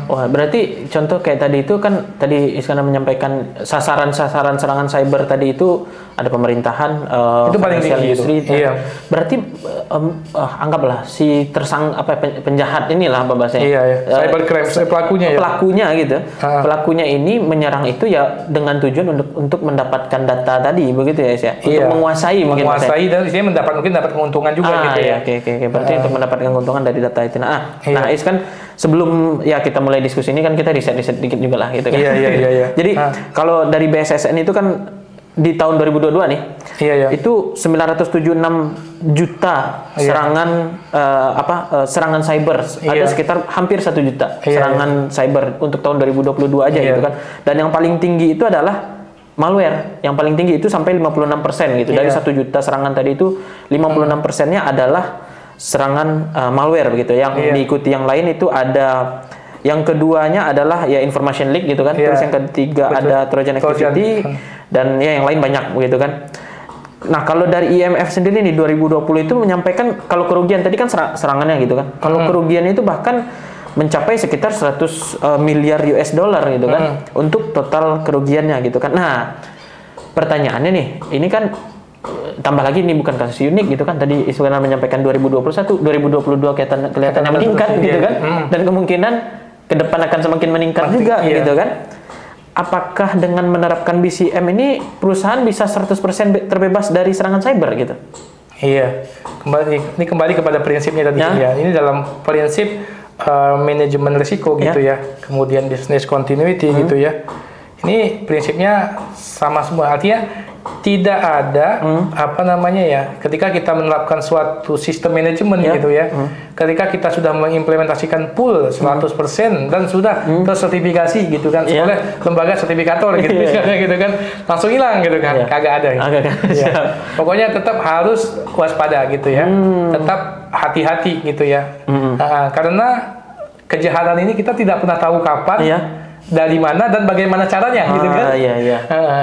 Wah, berarti contoh kayak tadi itu kan tadi Iskandar menyampaikan sasaran serangan cyber tadi itu ada pemerintahan, itu paling tinggi industri. Iya. Berarti anggaplah si penjahat inilah apa bahasanya. Iya. Cybercrime pelakunya ya. Pelakunya gitu. Pelakunya ini menyerang itu ya dengan tujuan untuk mendapatkan data tadi, begitu ya, Iya. Untuk menguasai mungkin. Dan isinya mungkin dapat keuntungan juga gitu ya. Oke. Berarti untuk mendapatkan keuntungan dari data itu. Nah, Is kan sebelum ya kita mulai diskusi ini kan kita riset dikit juga lah gitu kan. Iya. Jadi kalau dari BSSN itu kan di tahun 2022 nih, itu 976 juta serangan serangan cyber. Ada sekitar hampir 1 juta serangan cyber untuk tahun 2022 aja gitu kan. Dan yang paling tinggi itu adalah malware. Yang paling tinggi itu sampai 56% gitu. Dari 1 juta serangan tadi itu 56%-nya adalah serangan malware begitu. Yang diikuti yang lain itu ada, yang keduanya adalah ya information leak gitu kan. Terus yang ketiga ada Trojan activity dan ya yang lain banyak begitu kan. Nah, kalau dari IMF sendiri nih 2020 itu menyampaikan kalau kerugian tadi kan serangannya gitu kan. Kalau kerugiannya itu bahkan mencapai sekitar 100 miliar US dollar gitu kan untuk total kerugiannya gitu kan. Nah, pertanyaannya nih, ini kan tambah lagi ini bukan kasus unik gitu kan. Tadi Iskandar menyampaikan 2021, 2022 kelihatannya meningkat gitu kan. Dan kemungkinan ke depan akan semakin meningkat juga gitu kan. Apakah dengan menerapkan BCM ini perusahaan bisa 100% terbebas dari serangan cyber gitu? Iya. Kembali kepada prinsipnya tadi ya. Ini dalam prinsip manajemen risiko gitu ya, kemudian business continuity gitu ya. Ini prinsipnya sama semua, artinya tidak ada ketika kita menerapkan suatu sistem manajemen gitu ya, ketika kita sudah mengimplementasikan pool 100% dan sudah tersertifikasi gitu kan oleh lembaga sertifikator gitu gitu kan, langsung hilang gitu kan, kagak ada gitu. Pokoknya tetap harus waspada gitu ya, tetap hati-hati gitu ya. Karena kejahatan ini kita tidak pernah tahu kapan, dari mana dan bagaimana caranya gitu kan.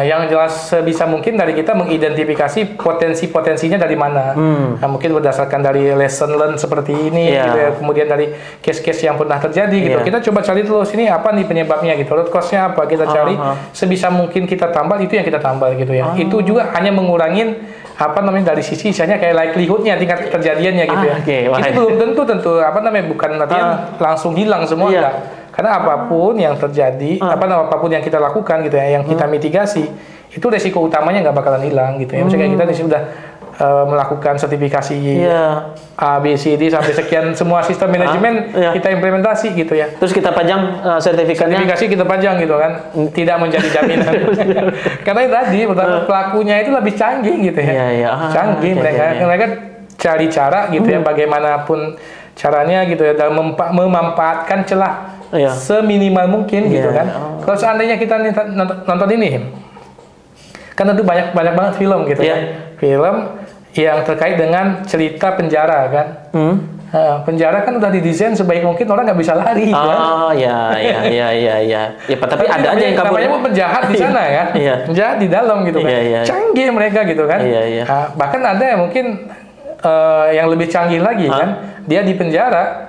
Yang jelas sebisa mungkin dari kita mengidentifikasi potensi-potensinya dari mana. Mungkin berdasarkan dari lesson learned seperti ini gitu ya. Kemudian dari case-case yang pernah terjadi gitu. Kita coba cari terus ini apa nih penyebabnya gitu. Root cause-nya apa, kita cari sebisa mungkin kita tambal, itu yang kita tambal gitu ya. Itu juga hanya mengurangin dari sisi misalnya kayak likelihood-nya, tingkat kejadiannya gitu ya. Itu belum tentu bukan artinya langsung hilang semua enggak. Karena apapun yang terjadi, apapun yang kita lakukan gitu ya, yang kita mitigasi, itu resiko utamanya nggak bakalan hilang gitu ya. Misalnya kita sudah melakukan sertifikasi A, B, C, D sampai sekian semua sistem manajemen kita implementasi gitu ya. Terus kita pajang sertifikatnya. Sertifikasi kita pajang gitu kan, tidak menjadi jaminan. Karena tadi pelakunya itu lebih canggih gitu ya. Canggih mereka cari cara gitu ya, bagaimanapun caranya gitu ya, dalam memanfaatkan celah seminimal mungkin gitu kan. Kalau seandainya kita nonton ini, Kan tentu banyak banget film gitu Iya. kan. Film yang terkait dengan cerita penjara kan. Penjara kan udah didesain sebaik mungkin orang nggak bisa lari kan. Oh ya. Ya, tapi ada aja yang kabur. Namanya pun penjahat di sana kan. Iya. Penjahat di dalam gitu kan. Iya. Canggih mereka gitu kan. Iya. Bahkan ada yang mungkin yang lebih canggih lagi kan. Dia di penjara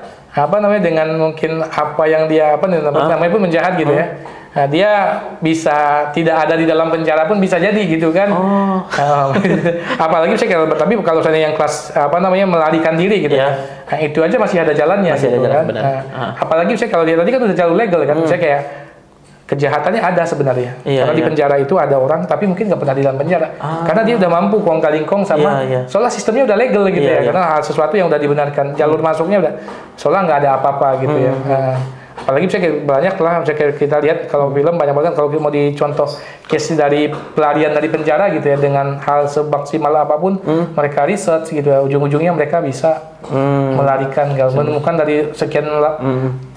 dengan mungkin apa yang dia namanya pun penjahat gitu ya. Nah, dia bisa tidak ada di dalam penjara pun bisa jadi gitu kan. Apalagi tapi kalau saya yang kelas melarikan diri gitu ya. Nah, itu aja masih ada jalannya Masih gitu ada jalan, kan. benar. Apalagi kalau dia tadi kan udah jalur legal kan. Saya kayak kejahatannya ada sebenarnya. Karena di penjara itu ada orang tapi mungkin nggak pernah di dalam penjara. Karena dia udah mampu kong kali kong sama soalnya sistemnya udah legal gitu ya. Karena sesuatu yang udah dibenarkan, jalur masuknya udah soalnya nggak ada apa-apa gitu ya. Apalagi banyak lah kita lihat kalau film banyak banget kalau mau dicontoh case dari pelarian dari penjara gitu ya dengan hal semaksimal apapun mereka research gitu ya, ujung-ujungnya mereka bisa melarikan menemukan dari sekian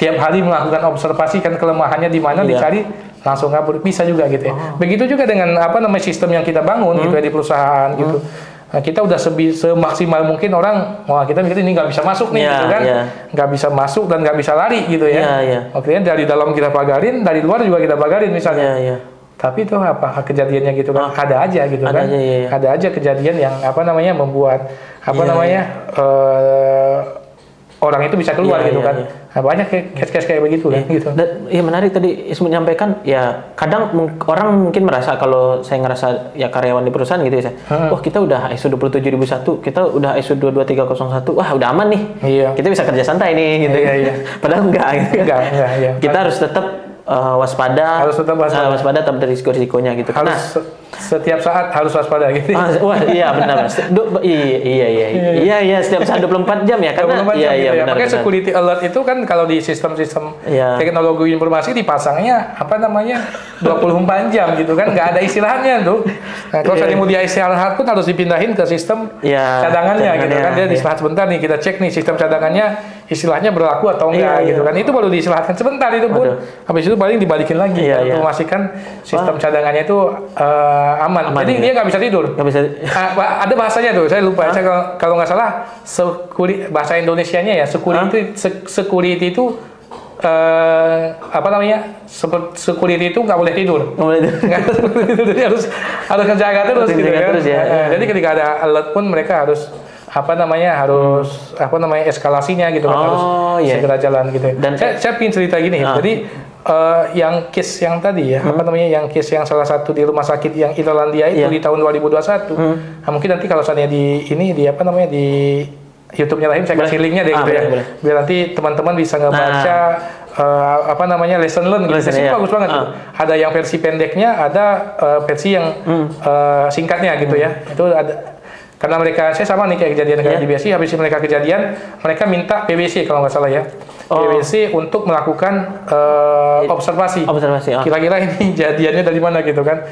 tiap hari melakukan observasi kan kelemahannya di mana dicari langsung kabur bisa juga gitu ya. Begitu juga dengan sistem yang kita bangun gitu ya di perusahaan gitu. Nah, kita udah semaksimal mungkin orang, wah kita mikir ini nggak bisa masuk nih, gitu kan? Nggak bisa masuk dan nggak bisa lari gitu ya. Akhirnya dari dalam kita pagarin, dari luar juga kita pagarin misalnya. Tapi itu apa kejadiannya gitu kan? Ada aja gitu kan? Ada aja kejadian yang membuat orang itu bisa keluar gitu kan. Nah, banyak case-case kayak begitu kan gitu. Dan menarik tadi Ismu menyampaikan ya kadang orang mungkin merasa kalau saya ngerasa ya karyawan di perusahaan gitu ya. Wah, kita udah ISO 27001, kita udah ISO 22301. Wah, udah aman nih. Kita bisa kerja santai nih gitu. Padahal enggak gitu. Enggak. Kita harus tetap waspada. Harus tetap waspada tetap dari risiko-risikonya gitu. Harus setiap saat harus waspada gitu. Wah, iya benar. Iya, setiap saat 24 jam ya karena iya benar. Makanya security alert itu kan kalau di sistem-sistem teknologi informasi dipasangnya 24 jam gitu kan, nggak ada istirahatnya tuh. Nah, kalau saya mau dia istirahat pun harus dipindahin ke sistem cadangannya gitu kan. Dia istirahat sebentar nih, kita cek nih sistem cadangannya istilahnya berlaku atau enggak gitu kan. Itu baru diistirahatkan sebentar itu pun. Habis itu paling dibalikin lagi untuk memastikan sistem cadangannya itu aman. Jadi dia nggak bisa tidur. Ada bahasanya tuh, saya lupa. Saya kalau nggak salah bahasa Indonesianya ya security itu security itu nggak boleh tidur. Jadi harus ngejaga terus gitu kan. Jadi ketika ada alert pun mereka harus eskalasinya gitu kan, harus segera jalan gitu. Dan saya ingin cerita gini ya. Jadi yang case yang tadi ya, yang case yang salah satu di rumah sakit yang Irlandia itu di tahun 2021. Nah, mungkin nanti kalau misalnya di YouTube-nya Rahim saya kasih linknya deh gitu ya. Biar nanti teman-teman bisa ngebaca lesson learn gitu. Ini bagus banget tuh. Ada yang versi pendeknya, ada versi yang singkatnya gitu ya. Itu ada karena saya sama nih kayak kejadian di BSI, habis mereka kejadian, mereka minta PwC kalau nggak salah ya. PwC untuk melakukan observasi. Kira-kira ini jadiannya dari mana gitu kan.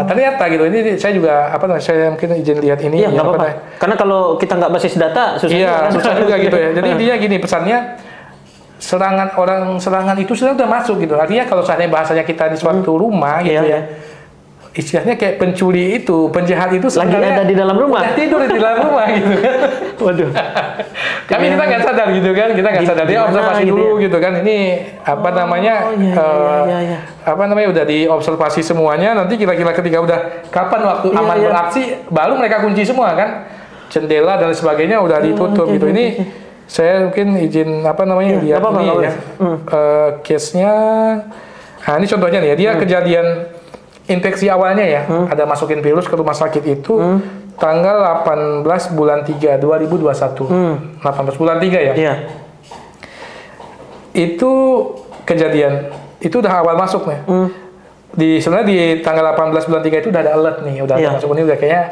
Ternyata gitu, ini saya juga saya mungkin izin lihat ini. Iya, nggak apa-apa. Karena kalau kita nggak basis data, susah. Susah juga gitu ya. Jadi dia gini pesannya, serangan itu sudah masuk gitu. Artinya kalau seandainya bahasanya kita di suatu rumah gitu ya. Istilahnya kayak pencuri itu, penjahat itu sebenarnya lagi ada di dalam rumah. Tidur di dalam rumah gitu kan. Waduh. Tapi kita nggak sadar gitu kan, kita nggak sadar. Dia observasi dulu gitu kan. Ini udah diobservasi semuanya. Nanti kira-kira ketika udah kapan waktu aman beraksi, baru mereka kunci semua kan. Jendela dan sebagainya udah ditutup gitu. Ini saya mungkin izin lihat ini ya. Case-nya. Nah, ini contohnya nih ya. Dia kejadian infeksi awalnya ya, ada masukin virus ke rumah sakit itu tanggal 18 bulan 3 2021. 18 bulan 3 ya. Itu kejadian, itu udah awal masuk nih. Sebenarnya di tanggal 18 bulan 3 itu udah ada alert nih, udah masuk ini udah kayaknya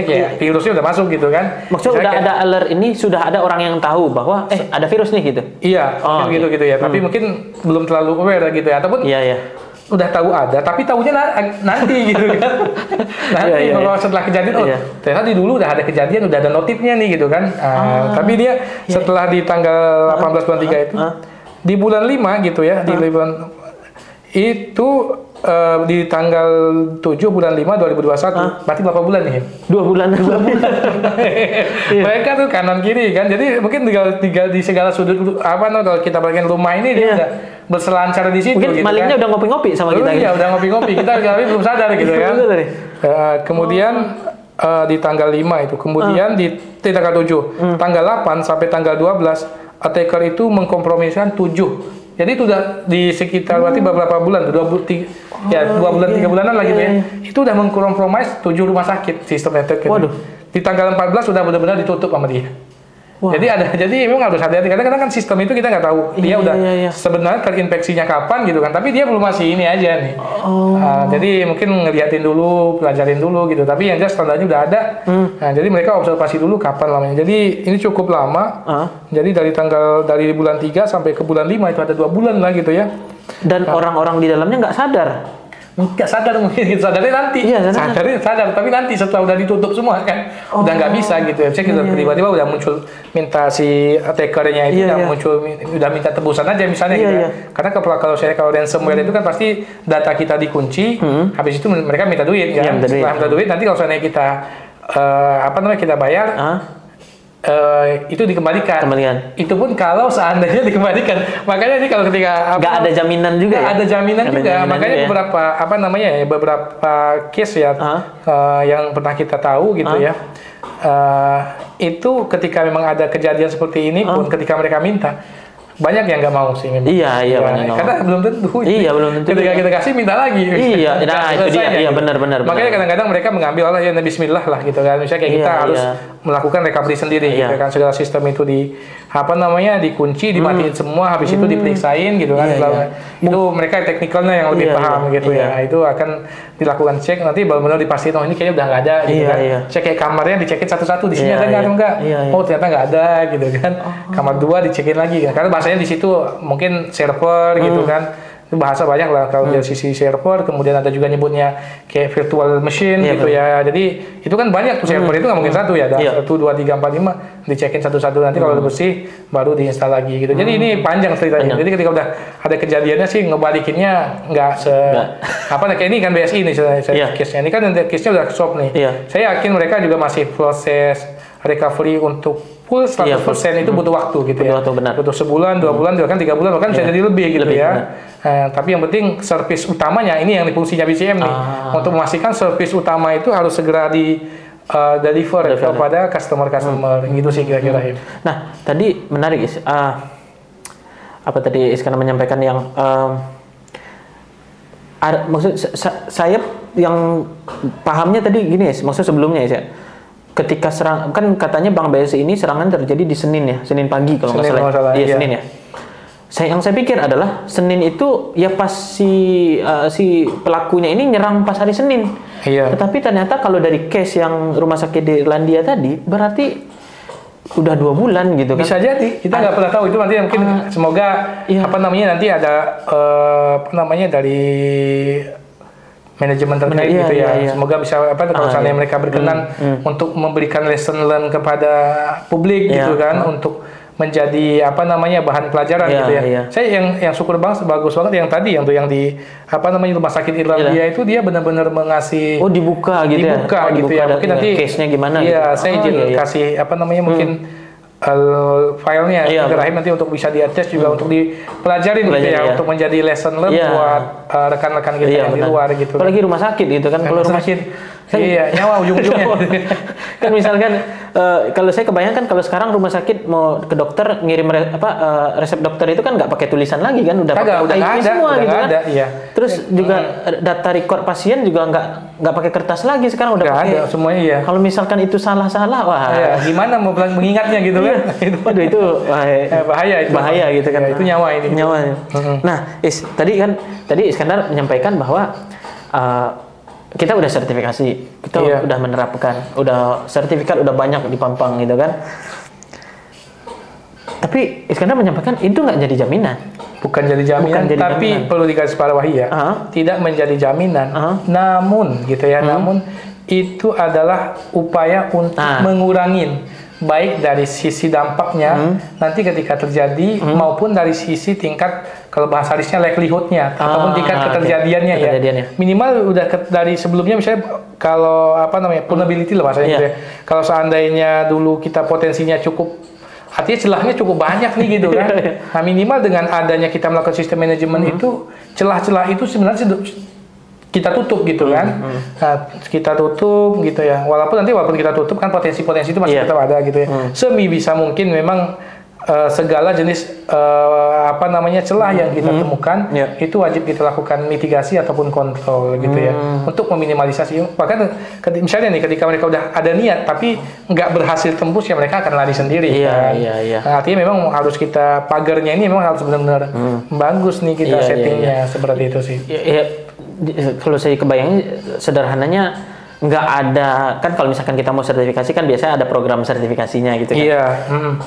kayak virusnya udah masuk gitu kan. Maksudnya udah ada alert ini, sudah ada orang yang tahu bahwa ada virus nih gitu. Iya, gitu ya. Tapi mungkin belum terlalu aware gitu ya, ataupun udah tahu ada, tapi tahunya nanti gitu kan. Nanti kalau setelah kejadian, ternyata dulu udah ada kejadian, udah ada notifnya nih gitu kan. Tapi dia setelah di tanggal 18 bulan 3 itu, di bulan 5 gitu ya, di bulan itu di tanggal 7 bulan 5 2021. Berarti berapa bulan nih? 2 bulan. 2 bulan. Mereka tuh kanan kiri kan. Jadi mungkin tinggal di segala sudut kalau kita bagian rumah ini dia udah berselancar di situ. Mungkin gitu malingnya kan. udah ngopi-ngopi sama kita. Iya, udah ngopi-ngopi. Kita belum sadar gitu kan. Kemudian di tanggal 5 itu. Kemudian di tanggal 7. Tanggal 8 sampai tanggal 12 attacker itu mengkompromikan 7. Jadi itu udah di sekitar berarti beberapa bulan, 2 bulan 3 bulanan lagi ya. Itu udah mengkompromis 7 rumah sakit sistem attacker. Waduh. Di tanggal 14 sudah benar-benar ditutup sama dia. Wah. Jadi memang harus hati-hati. Kadang-kadang kan sistem itu kita nggak tahu dia udah sebenarnya terinfeksinya kapan gitu kan. Tapi dia belum masih ini aja nih. Jadi mungkin ngeliatin dulu, pelajarin dulu gitu. Tapi yang jelas standarnya udah ada. Nah, jadi mereka observasi dulu kapan lamanya. Jadi ini cukup lama. Jadi dari bulan 3 sampai ke bulan 5 itu ada 2 bulan lah gitu ya. Dan orang-orang di dalamnya nggak sadar. Nggak sadar mungkin, sadarnya nanti. Iya, sadar, tapi nanti setelah udah ditutup semua kan, udah nggak bisa gitu ya. Tiba-tiba udah muncul minta si attackernya itu udah minta tebusan aja misalnya gitu ya. Karena kalau ransomware itu kan pasti data kita dikunci, habis itu mereka minta duit kan. Setelah minta duit nanti kalau seandainya kita kita bayar. Itu dikembalikan. Itu pun kalau seandainya dikembalikan. Makanya ini kalau ketika nggak ada jaminan juga. Ada jaminan juga. Makanya beberapa case ya yang pernah kita tahu gitu ya. Itu ketika memang ada kejadian seperti ini pun ketika mereka minta banyak yang nggak mau sih memang. Iya banyak. Karena belum tentu. Belum tentu. Ketika kita kasih minta lagi. Iya, nah itu dia. Iya benar. Makanya kadang-kadang mereka mengambil Bismillah lah gitu kan. Misalnya kayak kita harus melakukan recovery sendiri gitu kan, segala sistem itu dikunci, dimatiin semua, habis itu diperiksain gitu kan. Itu mereka teknikalnya yang lebih paham gitu ya. Itu akan dilakukan cek, nanti benar-benar dipastiin ini kayaknya udah nggak ada gitu kan. Cek kayak kamarnya dicekin satu-satu, di sini ada nggak atau enggak. Oh ternyata nggak ada gitu kan. Kamar 2 dicekin lagi kan. Karena bahasanya di situ mungkin server gitu kan. Itu bahasa banyak lah kalau dari sisi server, kemudian ada juga nyebutnya kayak virtual machine gitu ya. Jadi itu kan banyak tuh server itu nggak mungkin satu ya, ada 1, 2, 3, 4, 5 dicekin satu-satu, nanti kalau udah bersih baru diinstal lagi gitu. Jadi ini panjang ceritanya. Jadi ketika udah ada kejadiannya sih ngebalikinnya nggak kayak ini kan BSI nih case-nya. Ini kan case-nya udah solve nih. Saya yakin mereka juga masih proses recovery untuk full 100% itu butuh waktu gitu ya. Butuh sebulan, 2 bulan, bahkan 3 bulan, bahkan bisa jadi lebih gitu ya. Tapi yang penting service utamanya ini yang fungsinya BCM nih. Untuk memastikan service utama itu harus segera di deliver kepada customer gitu sih kira-kira. Nah, tadi menarik apa tadi Iskandar menyampaikan yang maksud saya yang pahamnya tadi gini maksud sebelumnya ya. Ketika kan katanya Bank BSI ini serangan terjadi di Senin pagi kalau nggak salah. Iya Senin ya. Yang saya pikir adalah Senin itu ya pas si pelakunya ini nyerang pas hari Senin. Tetapi ternyata kalau dari case yang rumah sakit di Irlandia tadi berarti udah 2 bulan gitu kan. Bisa jadi, kita nggak pernah tahu itu nanti mungkin semoga nanti ada dari manajemen terkait gitu ya. Semoga bisa kalau seandainya mereka berkenan untuk memberikan lesson learn kepada publik gitu kan, untuk menjadi bahan pelajaran gitu ya. Saya yang syukur banget, bagus banget yang tadi yang di rumah sakit Irlandia itu dia benar-benar mengasih dibuka gitu ya. Mungkin nanti case-nya gimana saya izin kasih mungkin filenya terakhir nanti untuk bisa di-attach juga untuk dipelajarin gitu ya, untuk menjadi lesson learn buat rekan-rekan kita yang di luar gitu. Apalagi rumah sakit gitu kan, kalau rumah sakit nyawa ujung-ujungnya. Kan misalkan kalau saya kebayangkan kalau sekarang rumah sakit mau ke dokter ngirim resep dokter itu kan nggak pakai tulisan lagi kan, udah pakai IP semua gitu kan. Terus juga data record pasien juga nggak pakai kertas lagi, sekarang udah pakai semuanya. Kalau misalkan itu salah gimana mau mengingatnya gitu kan. Waduh itu bahaya gitu kan. Itu nyawa ini. Nah, tadi Iskandar menyampaikan bahwa kita udah sertifikasi, kita udah menerapkan, sertifikat udah banyak dipampang gitu kan. Tapi Iskandar menyampaikan itu nggak jadi jaminan. Bukan jadi jaminan, tapi perlu digarisbawahi ya, tidak menjadi jaminan. Namun gitu ya, namun itu adalah upaya untuk mengurangi baik dari sisi dampaknya nanti ketika terjadi maupun dari sisi tingkat kalau bahasa hadisnya likelihood-nya ataupun tingkat keterjadiannya ya. Minimal udah dari sebelumnya misalnya kalau apa namanya vulnerability lah bahasanya gitu ya. Kalau seandainya dulu kita potensinya cukup artinya celahnya cukup banyak nih gitu kan. Nah minimal dengan adanya kita melakukan sistem manajemen itu celah-celah itu sebenarnya kita tutup gitu kan. Nah, kita tutup gitu ya. Walaupun kita tutup kan potensi-potensi itu masih tetap ada gitu ya. Bisa mungkin memang segala jenis apa namanya celah yang kita temukan itu wajib kita lakukan mitigasi ataupun kontrol gitu ya untuk meminimalisasi. Bahkan misalnya nih ketika mereka udah ada niat tapi nggak berhasil tembus ya mereka akan lari sendiri kan. Nah, artinya memang harus kita pagarnya ini memang harus benar-benar bagus nih kita settingnya seperti itu sih. Kalau saya kebayang sederhananya nggak ada kan kalau misalkan kita mau sertifikasi kan biasanya ada program sertifikasinya gitu kan.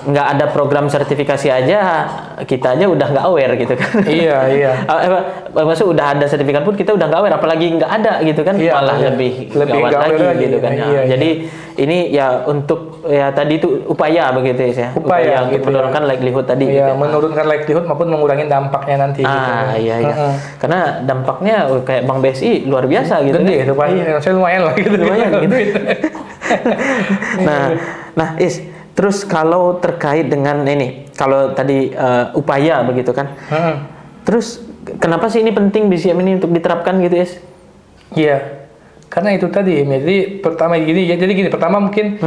Nggak ada program sertifikasi aja kita aja udah nggak aware gitu kan. Maksudnya udah ada sertifikat pun kita udah nggak aware apalagi nggak ada gitu kan malah lebih gawat lagi gitu kan. Jadi ini ya untuk ya tadi itu upaya begitu ya. Upaya untuk gitu menurunkan likelihood tadi gitu. Menurunkan likelihood maupun mengurangi dampaknya nanti gitu. Karena dampaknya kayak Bank BSI luar biasa gitu gede itu Pak. Saya lumayan lah gitu. Nah terus kalau terkait dengan ini kalau tadi upaya begitu kan. Terus kenapa sih ini penting BCM ini untuk diterapkan gitu Iya. Karena itu tadi, jadi pertama pertama mungkin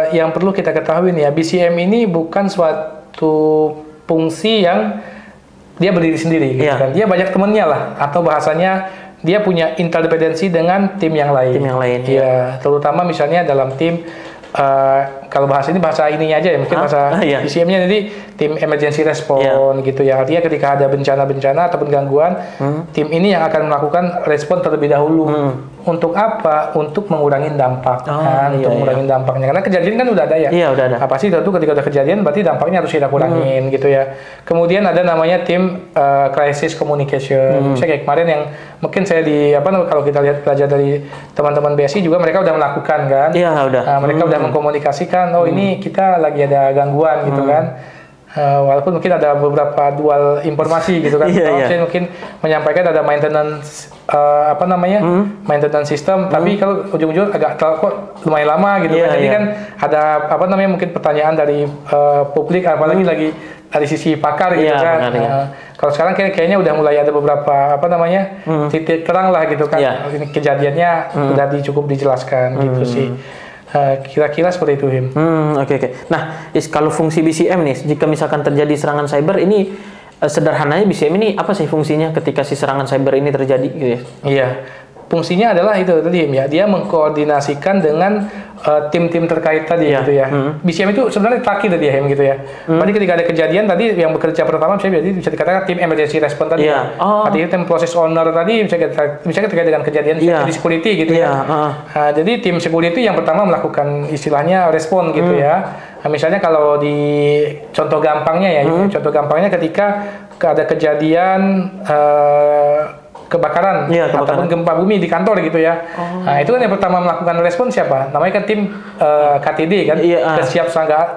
yang perlu kita ketahui nih ya, BCM ini bukan suatu fungsi yang dia berdiri sendiri, gitu kan? Dia banyak temennya lah, atau bahasanya dia punya interdependensi dengan tim yang lain. Ya, terutama misalnya dalam tim kalau bahasa ininya aja ya, mungkin bahasa BCM-nya jadi tim emergency response gitu ya. Artinya ketika ada bencana-bencana ataupun gangguan, tim ini yang akan melakukan respon terlebih dahulu. Untuk apa? Untuk mengurangi dampak mengurangi dampaknya. Karena kejadian kan udah ada ya. Udah ada. Apa sih tentu ketika udah kejadian berarti dampaknya harus kita kurangin gitu ya. Kemudian ada namanya tim crisis communication. Misalnya kayak kemarin yang mungkin saya kalau kita lihat belajar dari teman-teman BSI juga mereka udah melakukan kan. Mereka udah mengkomunikasikan ini kita lagi ada gangguan gitu kan. Walaupun mungkin ada beberapa dual informasi gitu kan. Saya mungkin menyampaikan ada maintenance maintenance system, tapi kalau ujung-ujung agak kok lumayan lama gitu kan. Jadi kan ada mungkin pertanyaan dari publik apalagi lagi dari sisi pakar gitu kan. Kalau sekarang kayaknya udah mulai ada beberapa titik terang lah gitu kan. Ini kejadiannya udah cukup dijelaskan gitu sih. Kira-kira seperti itu, Him. Oke. Nah, kalau fungsi BCM nih, jika misalkan terjadi serangan cyber ini, sederhananya BCM ini apa sih fungsinya ketika si serangan cyber ini terjadi? Gitu ya? Iya, fungsinya adalah itu tadi, Him, ya. Dia mengkoordinasikan dengan tim-tim terkait tadi gitu ya. BCM itu sebenarnya terakhir tadi ya, Him, gitu ya. Berarti ketika ada kejadian tadi yang bekerja pertama bisa dikatakan tim emergency response tadi. Artinya tim process owner tadi misalnya terkait dengan kejadian di security gitu ya. Jadi tim security yang pertama melakukan istilahnya respon gitu ya. Nah, misalnya kalau di contoh gampangnya ketika ada kejadian kebakaran ataupun gempa bumi di kantor gitu ya. Nah, itu kan yang pertama melakukan respon siapa? Namanya kan tim KTD kan,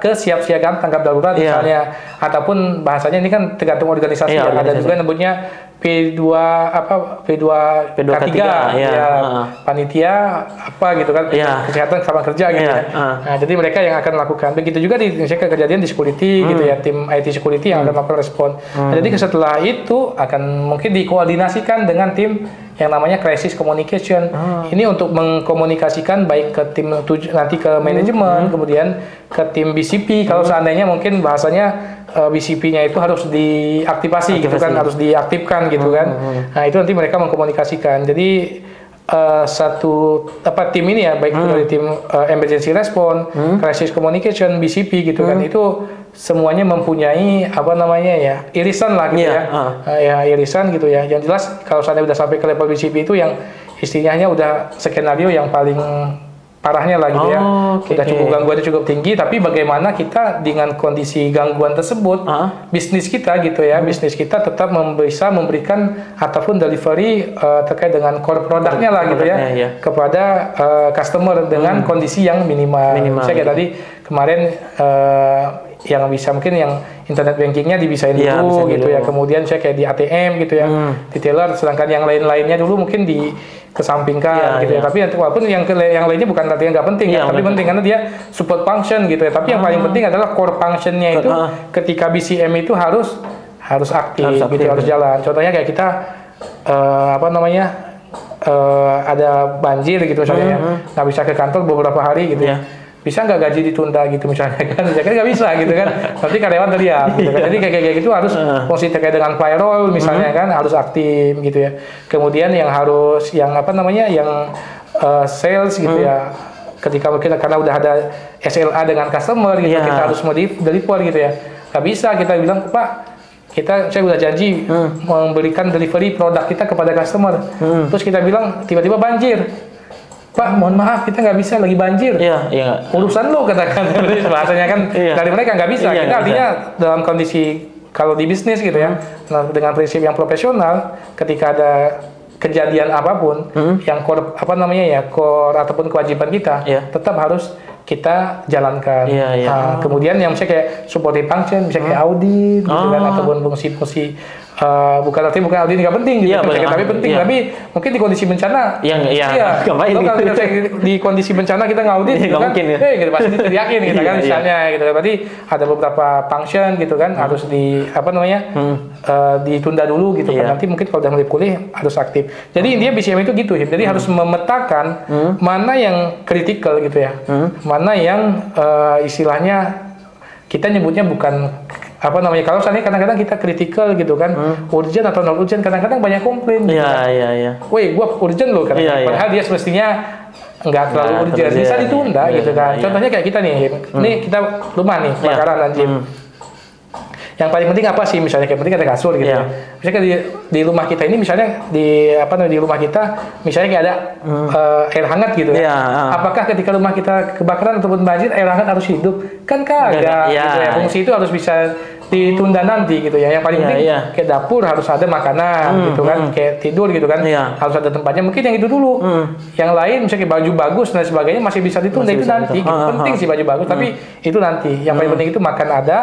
kesiapsiagaan tanggap darurat misalnya, ataupun bahasanya ini kan tergantung organisasi ada juga namanya P2K3 panitia gitu kan, kesehatan sama kerja gitu ya. Nah, jadi mereka yang akan melakukan begitu juga misalnya kejadian di security gitu ya, tim IT security yang akan melakukan respon. Nah, jadi setelah itu akan mungkin dikoordinasikan dengan tim yang namanya crisis communication. Ini untuk mengkomunikasikan baik ke tim nanti ke manajemen, kemudian ke tim BCP kalau seandainya mungkin bahasanya BCP-nya itu harus diaktifasi gitu kan, harus diaktifkan gitu kan. Nah, itu nanti mereka mengkomunikasikan. Jadi tim ini ya, baik itu dari tim emergency response, crisis communication, BCP gitu kan, itu semuanya mempunyai irisan lah gitu irisan gitu ya. Yang jelas kalau seandainya udah sampai ke level BCP itu yang istilahnya udah skenario yang paling parahnya lah gitu ya. Udah cukup gangguannya cukup tinggi, tapi bagaimana kita dengan kondisi gangguan tersebut bisnis kita gitu ya, bisnis kita tetap bisa memberikan ataupun delivery terkait dengan core produknya lah gitu ya kepada customer dengan kondisi yang minimal. Misalnya kayak tadi kemarin yang bisa mungkin yang internet bankingnya dibisain Iya, dulu bisa gitu dulu. ya, kemudian saya kayak di ATM gitu ya, di teller, sedangkan yang lain-lainnya dulu mungkin di kesampingkan Iya, gitu ya. iya. Tapi walaupun yang lainnya bukan artinya nggak penting Iya, ya, tapi benar. penting karena dia support function gitu ya. Tapi yang paling penting adalah core functionnya itu ketika BCM itu harus aktif, Harus aktif, gitu, harus ya. jalan. Contohnya kayak kita ada banjir gitu misalnya ya, nggak bisa ke kantor beberapa hari gitu ya. Bisa nggak gaji ditunda gitu misalnya kan? Ya kan nggak bisa gitu kan. Nanti karyawan teriak gitu kan. Jadi kayak gitu harus fungsi terkait dengan payroll misalnya kan harus aktif gitu ya. Kemudian yang sales gitu ya. Ketika kita karena udah ada SLA dengan customer gitu, kita harus mau deliver gitu ya. Nggak bisa kita bilang, Pak, saya udah janji memberikan delivery produk kita kepada customer. Terus kita bilang tiba-tiba banjir. Pak, mohon maaf, kita nggak bisa, lagi banjir. Iya. Urusan lo, katakan. Bahasanya kan dari mereka nggak bisa. Iya, Kita nggak artinya dalam kondisi, kalau di bisnis gitu ya, nah, dengan prinsip yang profesional, ketika ada kejadian apapun, yang core ataupun kewajiban kita, tetap harus kita jalankan. Kemudian yang misalnya kayak supporting function, misalnya kayak audit, gitu kan, ataupun fungsi-fungsi bukan audit nggak penting gitu, tapi penting. Tapi mungkin di kondisi bencana, kalau di kondisi bencana kita ngaudit, gitu kan, gitu pasti diteriakin, gitu kan, misalnya, gitu kan. Berarti ada beberapa function, gitu kan, harus ditunda dulu, gitu kan. Nanti mungkin kalau udah mulai pulih harus aktif. Jadi intinya BCM itu gitu, jadi harus memetakan mana yang kritikal, gitu ya, mana yang istilahnya kita nyebutnya bukan kalau misalnya kadang-kadang kita kritikal gitu kan, urgent atau non urgent, kadang-kadang banyak komplain gitu kan. Woi, gua urgent loh kan. Padahal dia semestinya nggak terlalu urgent, bisa ditunda gitu kan. Contohnya kayak kita nih, ini kita rumah nih, kebakaran anjir. Yang paling penting apa sih? Misalnya kayak penting ada kasur gitu ya. Misalnya di rumah kita ini misalnya di rumah kita misalnya kayak ada air hangat gitu ya. Apakah ketika rumah kita kebakaran ataupun banjir air hangat harus hidup? Kan kagak gitu ya. Fungsi itu harus bisa ditunda nanti gitu ya. Yang paling penting kayak dapur harus ada makanan gitu kan, kayak tidur gitu kan, harus ada tempatnya. Mungkin yang itu dulu. Yang lain misalnya kayak baju bagus dan sebagainya masih bisa ditunda, itu nanti. Penting sih baju bagus, tapi itu nanti. Yang paling penting itu makan ada,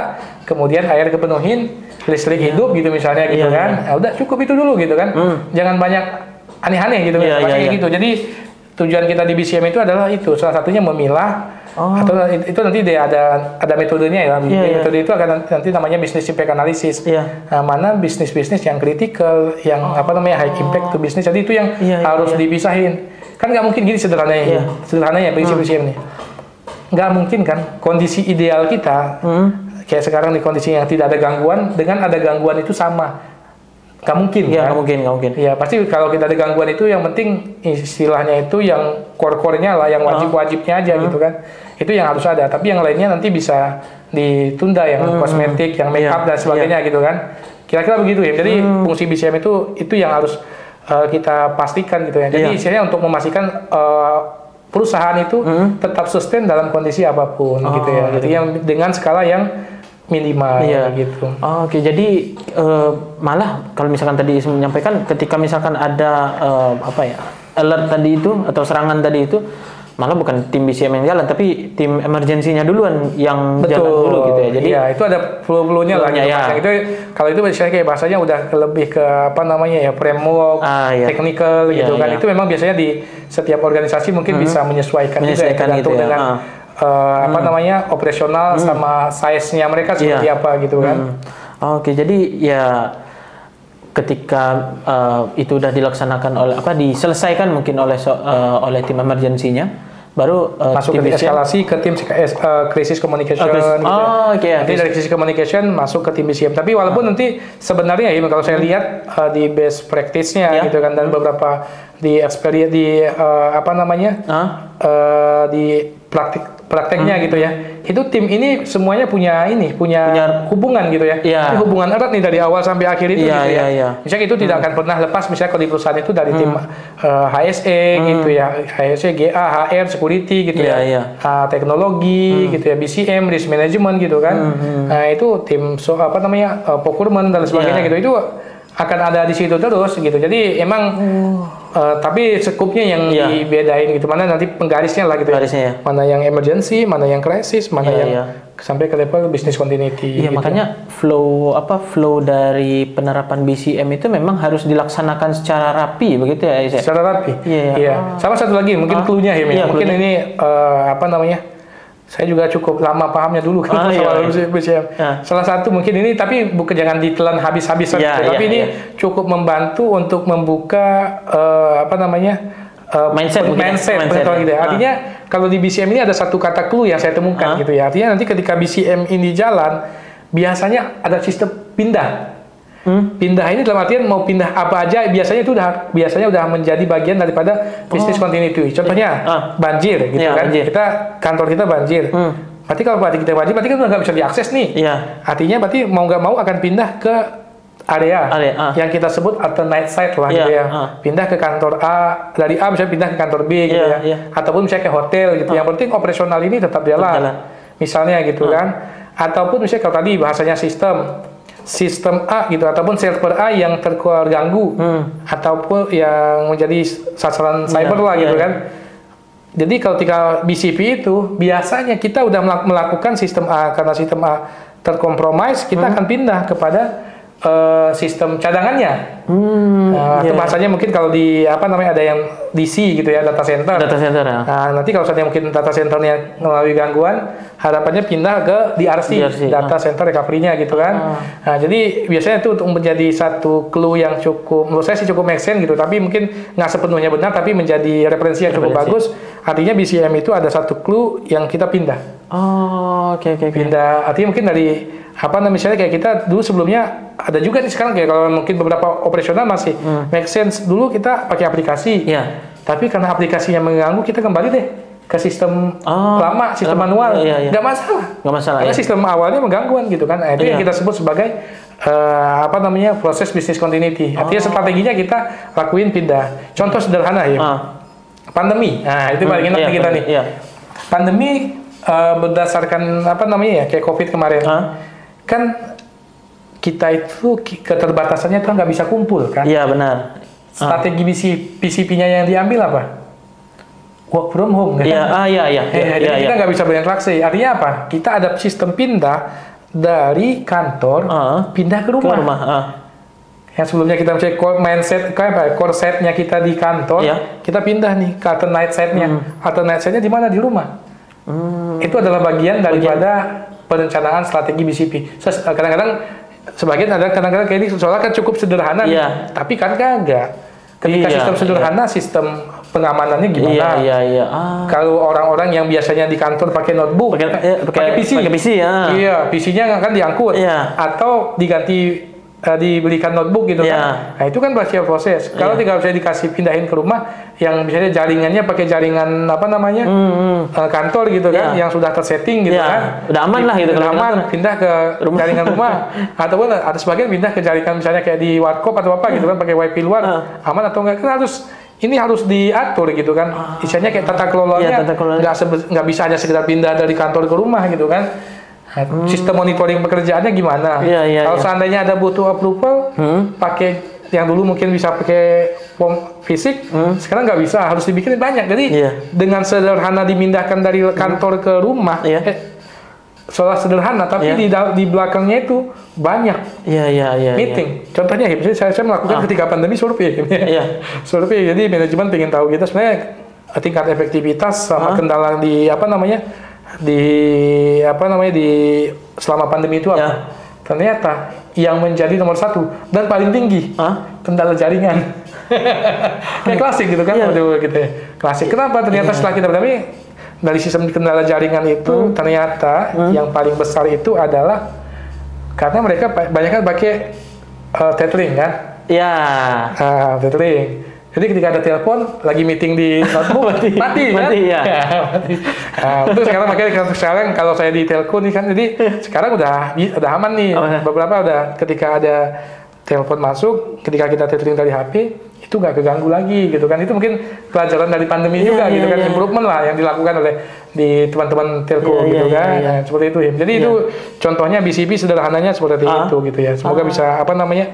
kemudian air kepenuhin, listrik hidup gitu misalnya gitu kan. Nah, udah cukup itu dulu gitu kan. Jangan banyak aneh-aneh gitu gitu. Jadi tujuan kita di BCM itu adalah itu, salah satunya memilah atau itu nanti ada metodenya ya. Metode itu akan nanti namanya business impact analysis. Nah, mana bisnis-bisnis yang kritikal, yang high impact to business. Jadi itu yang harus dipisahin. Kan nggak mungkin gini sederhananya prinsip BCM nih. Nggak mungkin kan kondisi ideal kita kayak sekarang di kondisi yang tidak ada gangguan dengan ada gangguan itu sama. Nggak mungkin kan? Nggak mungkin. Ya pasti kalau kita ada gangguan itu yang penting istilahnya itu yang core-core-nya lah, yang wajib-wajibnya aja gitu kan. Itu yang harus ada, tapi yang lainnya nanti bisa ditunda, yang kosmetik, yang makeup dan sebagainya gitu kan. Kira-kira begitu ya. Jadi fungsi BCM itu yang harus kita pastikan gitu ya. Jadi istilahnya untuk memastikan perusahaan itu tetap sustain dalam kondisi apapun gitu ya. Jadi yang dengan skala yang minimal gitu. Oke, jadi malah kalau misalkan tadi menyampaikan ketika misalkan ada alert tadi itu atau serangan tadi itu, malah bukan tim BCM yang jalan, tapi tim emergensinya duluan yang jalan dulu gitu ya. Jadi itu ada flow-nya lah gitu. Itu kalau itu biasanya kayak bahasanya udah lebih ke framework, technical gitu kan. Itu memang biasanya di setiap organisasi mungkin bisa menyesuaikan juga ya, tergantung dengan operasional sama size-nya mereka seperti apa gitu kan. Oke, jadi ya ketika itu udah dilaksanakan diselesaikan mungkin oleh tim emergensinya, baru masuk ke eskalasi ke tim crisis communication gitu. Nanti dari crisis communication masuk ke tim BCM. Tapi walaupun nanti sebenarnya kalau saya lihat di best practice-nya gitu kan, dan beberapa di experience di prakteknya gitu ya. Itu tim ini semuanya punya hubungan gitu ya. Ini hubungan erat nih dari awal sampai akhir itu gitu ya. Misalnya itu tidak akan pernah lepas, misalnya kalau di perusahaan itu dari tim HSE gitu ya. HSE, GA, HR, security gitu ya. Teknologi gitu ya, BCM, risk management gitu kan. Nah, itu tim procurement dan sebagainya gitu. Itu akan ada di situ terus gitu. Jadi emang tapi skupnya yang dibedain gitu, mana nanti penggarisnya lah gitu ya. Mana yang emergency, mana yang crisis, mana yang sampai ke level business continuity. Iya, gitu. Makanya flow dari penerapan BCM itu memang harus dilaksanakan secara rapi begitu ya, Isa? Secara rapi. Iya. Sama satu lagi mungkin clue-nya ya. Mungkin ini saya juga cukup lama pahamnya dulu kan soal BCM. Salah satu mungkin ini, tapi bukan jangan ditelan habis-habisan. Tapi ini cukup membantu untuk membuka mindset gitu ya. Artinya kalau di BCM ini ada satu kata clue yang saya temukan gitu ya. Artinya nanti ketika BCM ini jalan, biasanya ada sistem pindah. Pindah ini dalam artian mau pindah apa aja biasanya itu udah menjadi bagian daripada business continuity. Contohnya banjir gitu kan. Banjir. Kantor kita banjir. Berarti kalau kita banjir berarti kan udah nggak bisa diakses nih. Artinya berarti mau nggak mau akan pindah ke area yang kita sebut alternate site lah gitu ya. Pindah ke kantor A, dari A misalnya pindah ke kantor B gitu ya. Ataupun misalnya ke hotel gitu. Yang penting operasional ini tetap jalan. Misalnya gitu kan. Ataupun misalnya kalau tadi bahasanya sistem A gitu, ataupun server A yang terganggu, ataupun yang menjadi sasaran cyber lah gitu kan. Jadi kalau BCP itu biasanya kita udah melakukan sistem A, karena sistem A terkompromis, kita akan pindah kepada sistem cadangannya. Atau bahasanya mungkin kalau di ada yang DC gitu ya, data center. Ya. Nah, nanti kalau misalnya mungkin data centernya melalui gangguan, harapannya pindah ke DRC. Data center recovery-nya gitu kan. Nah, jadi biasanya itu untuk menjadi satu clue yang cukup, menurut saya sih cukup make sense gitu, tapi mungkin nggak sepenuhnya benar, tapi menjadi referensi yang cukup bagus. Artinya BCM itu ada satu clue yang kita pindah. Oke. Pindah, artinya mungkin dari misalnya kayak kita dulu sebelumnya ada juga nih sekarang kayak kalau mungkin beberapa operasional masih make sense. Dulu kita pakai aplikasi, tapi karena aplikasinya mengganggu kita kembali deh ke sistem lama, sistem manual. Nggak masalah. Karena sistem awalnya menggangguan gitu kan. Nah, itu yang kita sebut sebagai proses business continuity. Artinya strateginya kita lakuin pindah. Contoh sederhana ya, pandemi. Nah itu paling enak kita nih. Pandemi berdasarkan kayak COVID kemarin. Kan kita itu keterbatasannya itu nggak bisa kumpul kan? Iya benar. Strategi BCP-nya yang diambil apa? Work from home kan? Jadi kita nggak bisa berinteraksi. Artinya apa? Kita ada sistem pindah dari kantor pindah ke rumah. Yang sebelumnya kita cek core set-nya kita di kantor, kita pindah nih ke alternate set-nya. Alternate set-nya di mana? Di rumah. Itu adalah bagian daripada perencanaan strategi BCP. Kadang-kadang kadang-kadang kayak ini soalnya kan cukup sederhana, tapi kan kagak. Ketika sistem sederhana, sistem pengamanannya gimana? Kalau orang-orang yang biasanya di kantor pakai notebook, pakai PC, Iya, PC-nya kan diangkut atau dibelikan notebook gitu kan. Nah, itu kan berarti proses. Kalau tinggal bisa dikasih pindahin ke rumah, yang misalnya jaringannya pakai jaringan kantor gitu kan, yang sudah tersetting gitu kan. Udah aman lah gitu. Udah aman, pindah ke jaringan rumah. Ataupun ada sebagian pindah ke jaringan misalnya kayak di warkop atau apa gitu kan, pakai wifi luar. Aman atau enggak, kan harus diatur gitu kan. Isinya kayak tata kelolanya nggak bisa hanya sekedar pindah dari kantor ke rumah gitu kan. Sistem monitoring pekerjaannya gimana? Kalau seandainya ada butuh approval, pakai yang dulu mungkin bisa pakai form fisik, sekarang nggak bisa, harus dibikin banyak. Jadi dengan sederhana dimindahkan dari kantor ke rumah, soal sederhana, tapi di belakangnya itu banyak meeting. Contohnya, misalnya saya melakukan ketika pandemi survei, survei. Jadi manajemen pengen tahu kita sebenarnya tingkat efektivitas sama kendala di selama pandemi itu apa? Ternyata yang menjadi nomor 1 dan paling tinggi kendala jaringan. Kayak klasik gitu kan, gitu ya. Klasik. Kenapa? Ternyata setelah kita pandemi, dari sistem kendala jaringan itu ternyata yang paling besar itu adalah karena mereka banyak kan pakai tethering kan? Tethering. Jadi ketika ada telepon, lagi meeting di notebook, mati kan? Itu sekarang makanya sekarang kalau saya di telco nih kan, jadi sekarang udah aman nih. Beberapa udah ketika ada telepon masuk, ketika kita tethering dari HP, itu nggak keganggu lagi gitu kan. Itu mungkin pelajaran dari pandemi juga gitu kan, improvement lah yang dilakukan oleh di teman-teman telco gitu kan. Nah, seperti itu. Jadi itu contohnya BCP sederhananya seperti itu gitu ya. Semoga bisa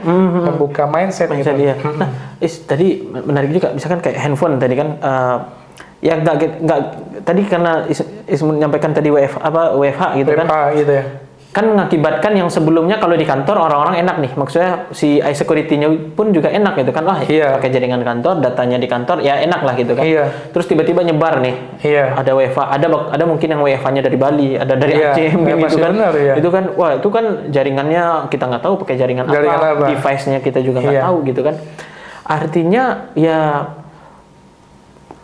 membuka mindset gitu. Nah, tadi menarik juga, misalkan kayak handphone tadi kan ya nggak tadi karena menyampaikan tadi WFH gitu kan. WFH gitu ya. Kan mengakibatkan yang sebelumnya kalau di kantor orang-orang enak nih, maksudnya si security-nya pun juga enak gitu kan, pakai jaringan kantor, datanya di kantor, ya enak lah gitu kan. Terus tiba-tiba nyebar nih, ada WFH, ada mungkin yang WFH-nya dari Bali, ada dari Aceh gitu kan. Benar, itu kan, wah itu kan jaringannya kita nggak tahu pakai jaringan apa, device-nya kita juga nggak tahu gitu kan. Artinya ya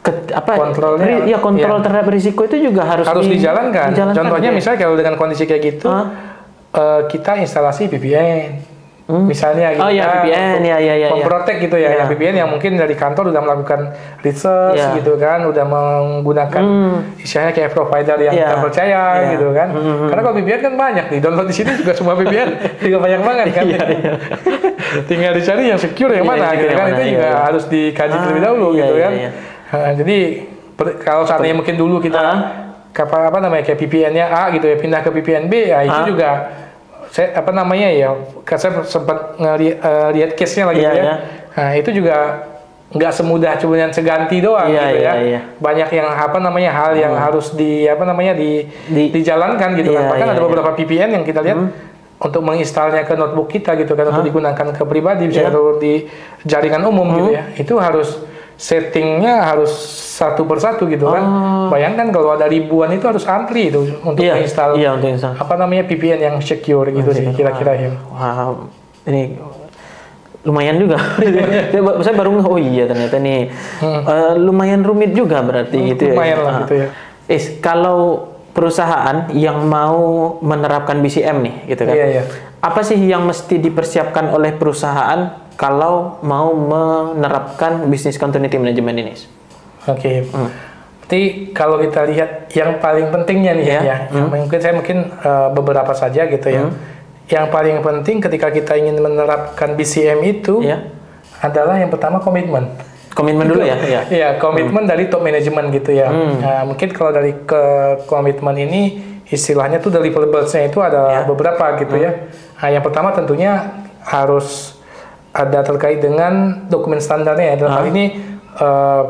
kontrol terhadap risiko itu juga harus dijalankan. Contohnya misalnya kalau dengan kondisi kayak gitu, kita instalasi VPN. Misalnya gitu VPN memprotek gitu ya, yang VPN yang mungkin dari kantor udah melakukan research gitu kan, udah menggunakan istilahnya kayak provider yang terpercaya gitu kan. Karena kalau VPN kan banyak nih, download di sini juga semua VPN juga banyak banget kan. Tinggal dicari yang secure yang mana gitu kan, itu juga harus dikaji terlebih dahulu gitu kan. Jadi kalau saatnya mungkin dulu kita kayak VPN-nya A gitu ya, pindah ke VPN B, ya itu juga saya saya sempat lihat case-nya lagi ya. Nah, itu juga nggak semudah cuma seganti doang gitu ya. Banyak yang hal yang harus dijalankan gitu kan. Bahkan ada beberapa VPN yang kita lihat untuk menginstalnya ke notebook kita gitu kan, untuk digunakan ke pribadi bisa di jaringan umum gitu ya. Itu harus settingnya harus satu persatu gitu kan. Bayangkan kalau ada ribuan itu harus antri itu untuk menginstal VPN yang secure gitu sih kira-kira ya. Wow, ini lumayan juga. Saya baru ternyata nih lumayan rumit juga berarti gitu ya. Lumayan lah gitu ya. Kalau perusahaan yang mau menerapkan BCM nih gitu kan. Apa sih yang mesti dipersiapkan oleh perusahaan kalau mau menerapkan business continuity management ini? Berarti kalau kita lihat yang paling pentingnya nih mungkin beberapa saja gitu ya. Yang paling penting ketika kita ingin menerapkan BCM itu adalah yang pertama komitmen. Komitmen dulu ya? Iya, komitmen dari top management gitu ya. Nah, mungkin kalau dari komitmen ini istilahnya tuh deliverables-nya itu ada beberapa gitu ya. Nah, yang pertama tentunya harus ada terkait dengan dokumen standarnya ya. Dalam hal ini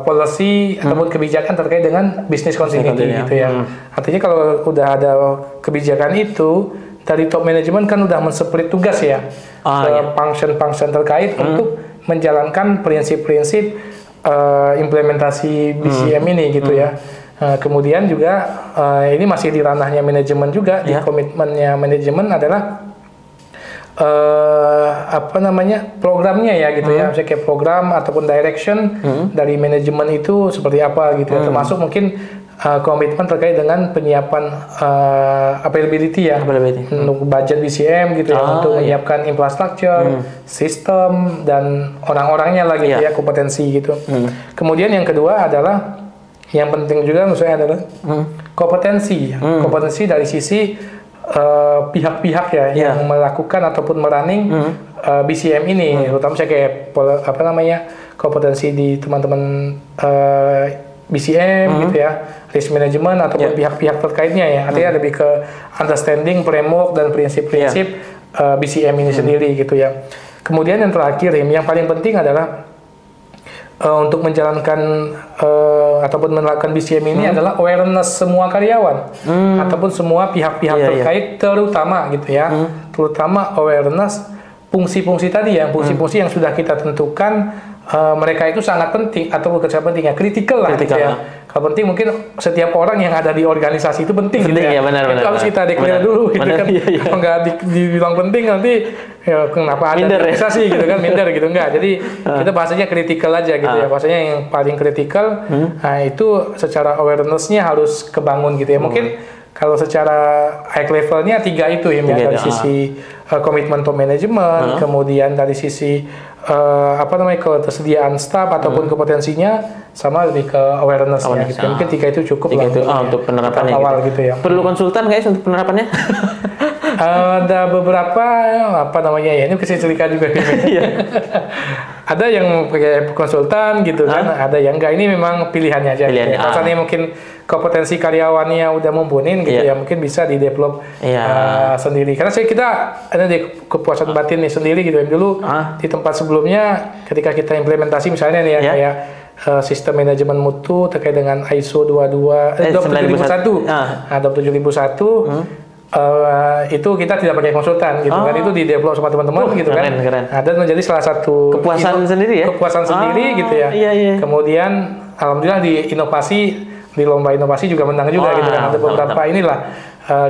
policy ataupun kebijakan terkait dengan business continuity gitu ya. Artinya kalau udah ada kebijakan itu, dari top management kan udah men-split tugas ya ke function-function terkait untuk menjalankan prinsip-prinsip implementasi BCM ini gitu ya. Kemudian juga ini masih di ranahnya manajemen juga, di komitmennya manajemen adalah programnya ya gitu ya, misalnya kayak program ataupun direction dari manajemen itu seperti apa gitu ya, termasuk mungkin komitmen terkait dengan penyiapan availability ya, untuk budget BCM gitu ya, untuk menyiapkan infrastruktur, sistem dan orang-orangnya lagi ya, kompetensi gitu. Kemudian yang kedua adalah yang penting juga menurut saya adalah kompetensi dari sisi pihak-pihak ya yang melakukan ataupun merunning BCM ini, terutama saya kayak kompetensi di teman-teman BCM gitu ya, risk management ataupun pihak-pihak terkaitnya ya. Artinya lebih ke understanding framework dan prinsip-prinsip BCM ini sendiri gitu ya. Kemudian yang terakhir yang paling penting adalah untuk menjalankan ataupun menerapkan BCM ini adalah awareness semua karyawan ataupun semua pihak-pihak terkait, terutama gitu ya, terutama awareness fungsi-fungsi tadi ya, fungsi-fungsi yang sudah kita tentukan, mereka itu sangat penting atau bukan sangat penting ya, kritikal lah gitu ya. Kalau penting mungkin setiap orang yang ada di organisasi itu penting gitu ya. Itu harus kita declare dulu gitu kan. Kalau nggak dibilang penting nanti ya kenapa ada organisasi gitu kan, minder gitu enggak. Jadi kita bahasanya kritikal aja gitu ya. Bahasanya yang paling kritikal, nah itu secara awareness-nya harus kebangun gitu ya. Mungkin kalau secara high levelnya 3 itu ya, dari sisi komitmen top management, kemudian dari sisi ketersediaan staff ataupun kompetensinya, sama lebih ke awareness-nya gitu. Mungkin 3 itu cukup lah untuk penerapannya awal gitu ya. Perlu konsultan guys untuk penerapannya? Ada beberapa apa namanya ya, ini kecerilikan juga. Ada yang pakai konsultan gitu kan, ada yang enggak. Ini memang pilihannya aja. Pilihannya. Kalau misalnya mungkin kompetensi karyawannya udah mumpuni gitu ya, mungkin bisa di-develop sendiri. Karena kita ada di kepuasan batin nih sendiri gitu. Dulu di tempat sebelumnya ketika kita implementasi misalnya nih ya, kayak sistem manajemen mutu terkait dengan ISO 27001. Nah, 27001 itu kita tidak pakai konsultan gitu kan, itu di develop sama teman-teman gitu kan. Keren. Nah, dan menjadi salah satu kepuasan sendiri ya. Kepuasan sendiri gitu ya. Kemudian alhamdulillah di inovasi, di lomba inovasi juga menang juga gitu kan. Ada beberapa inilah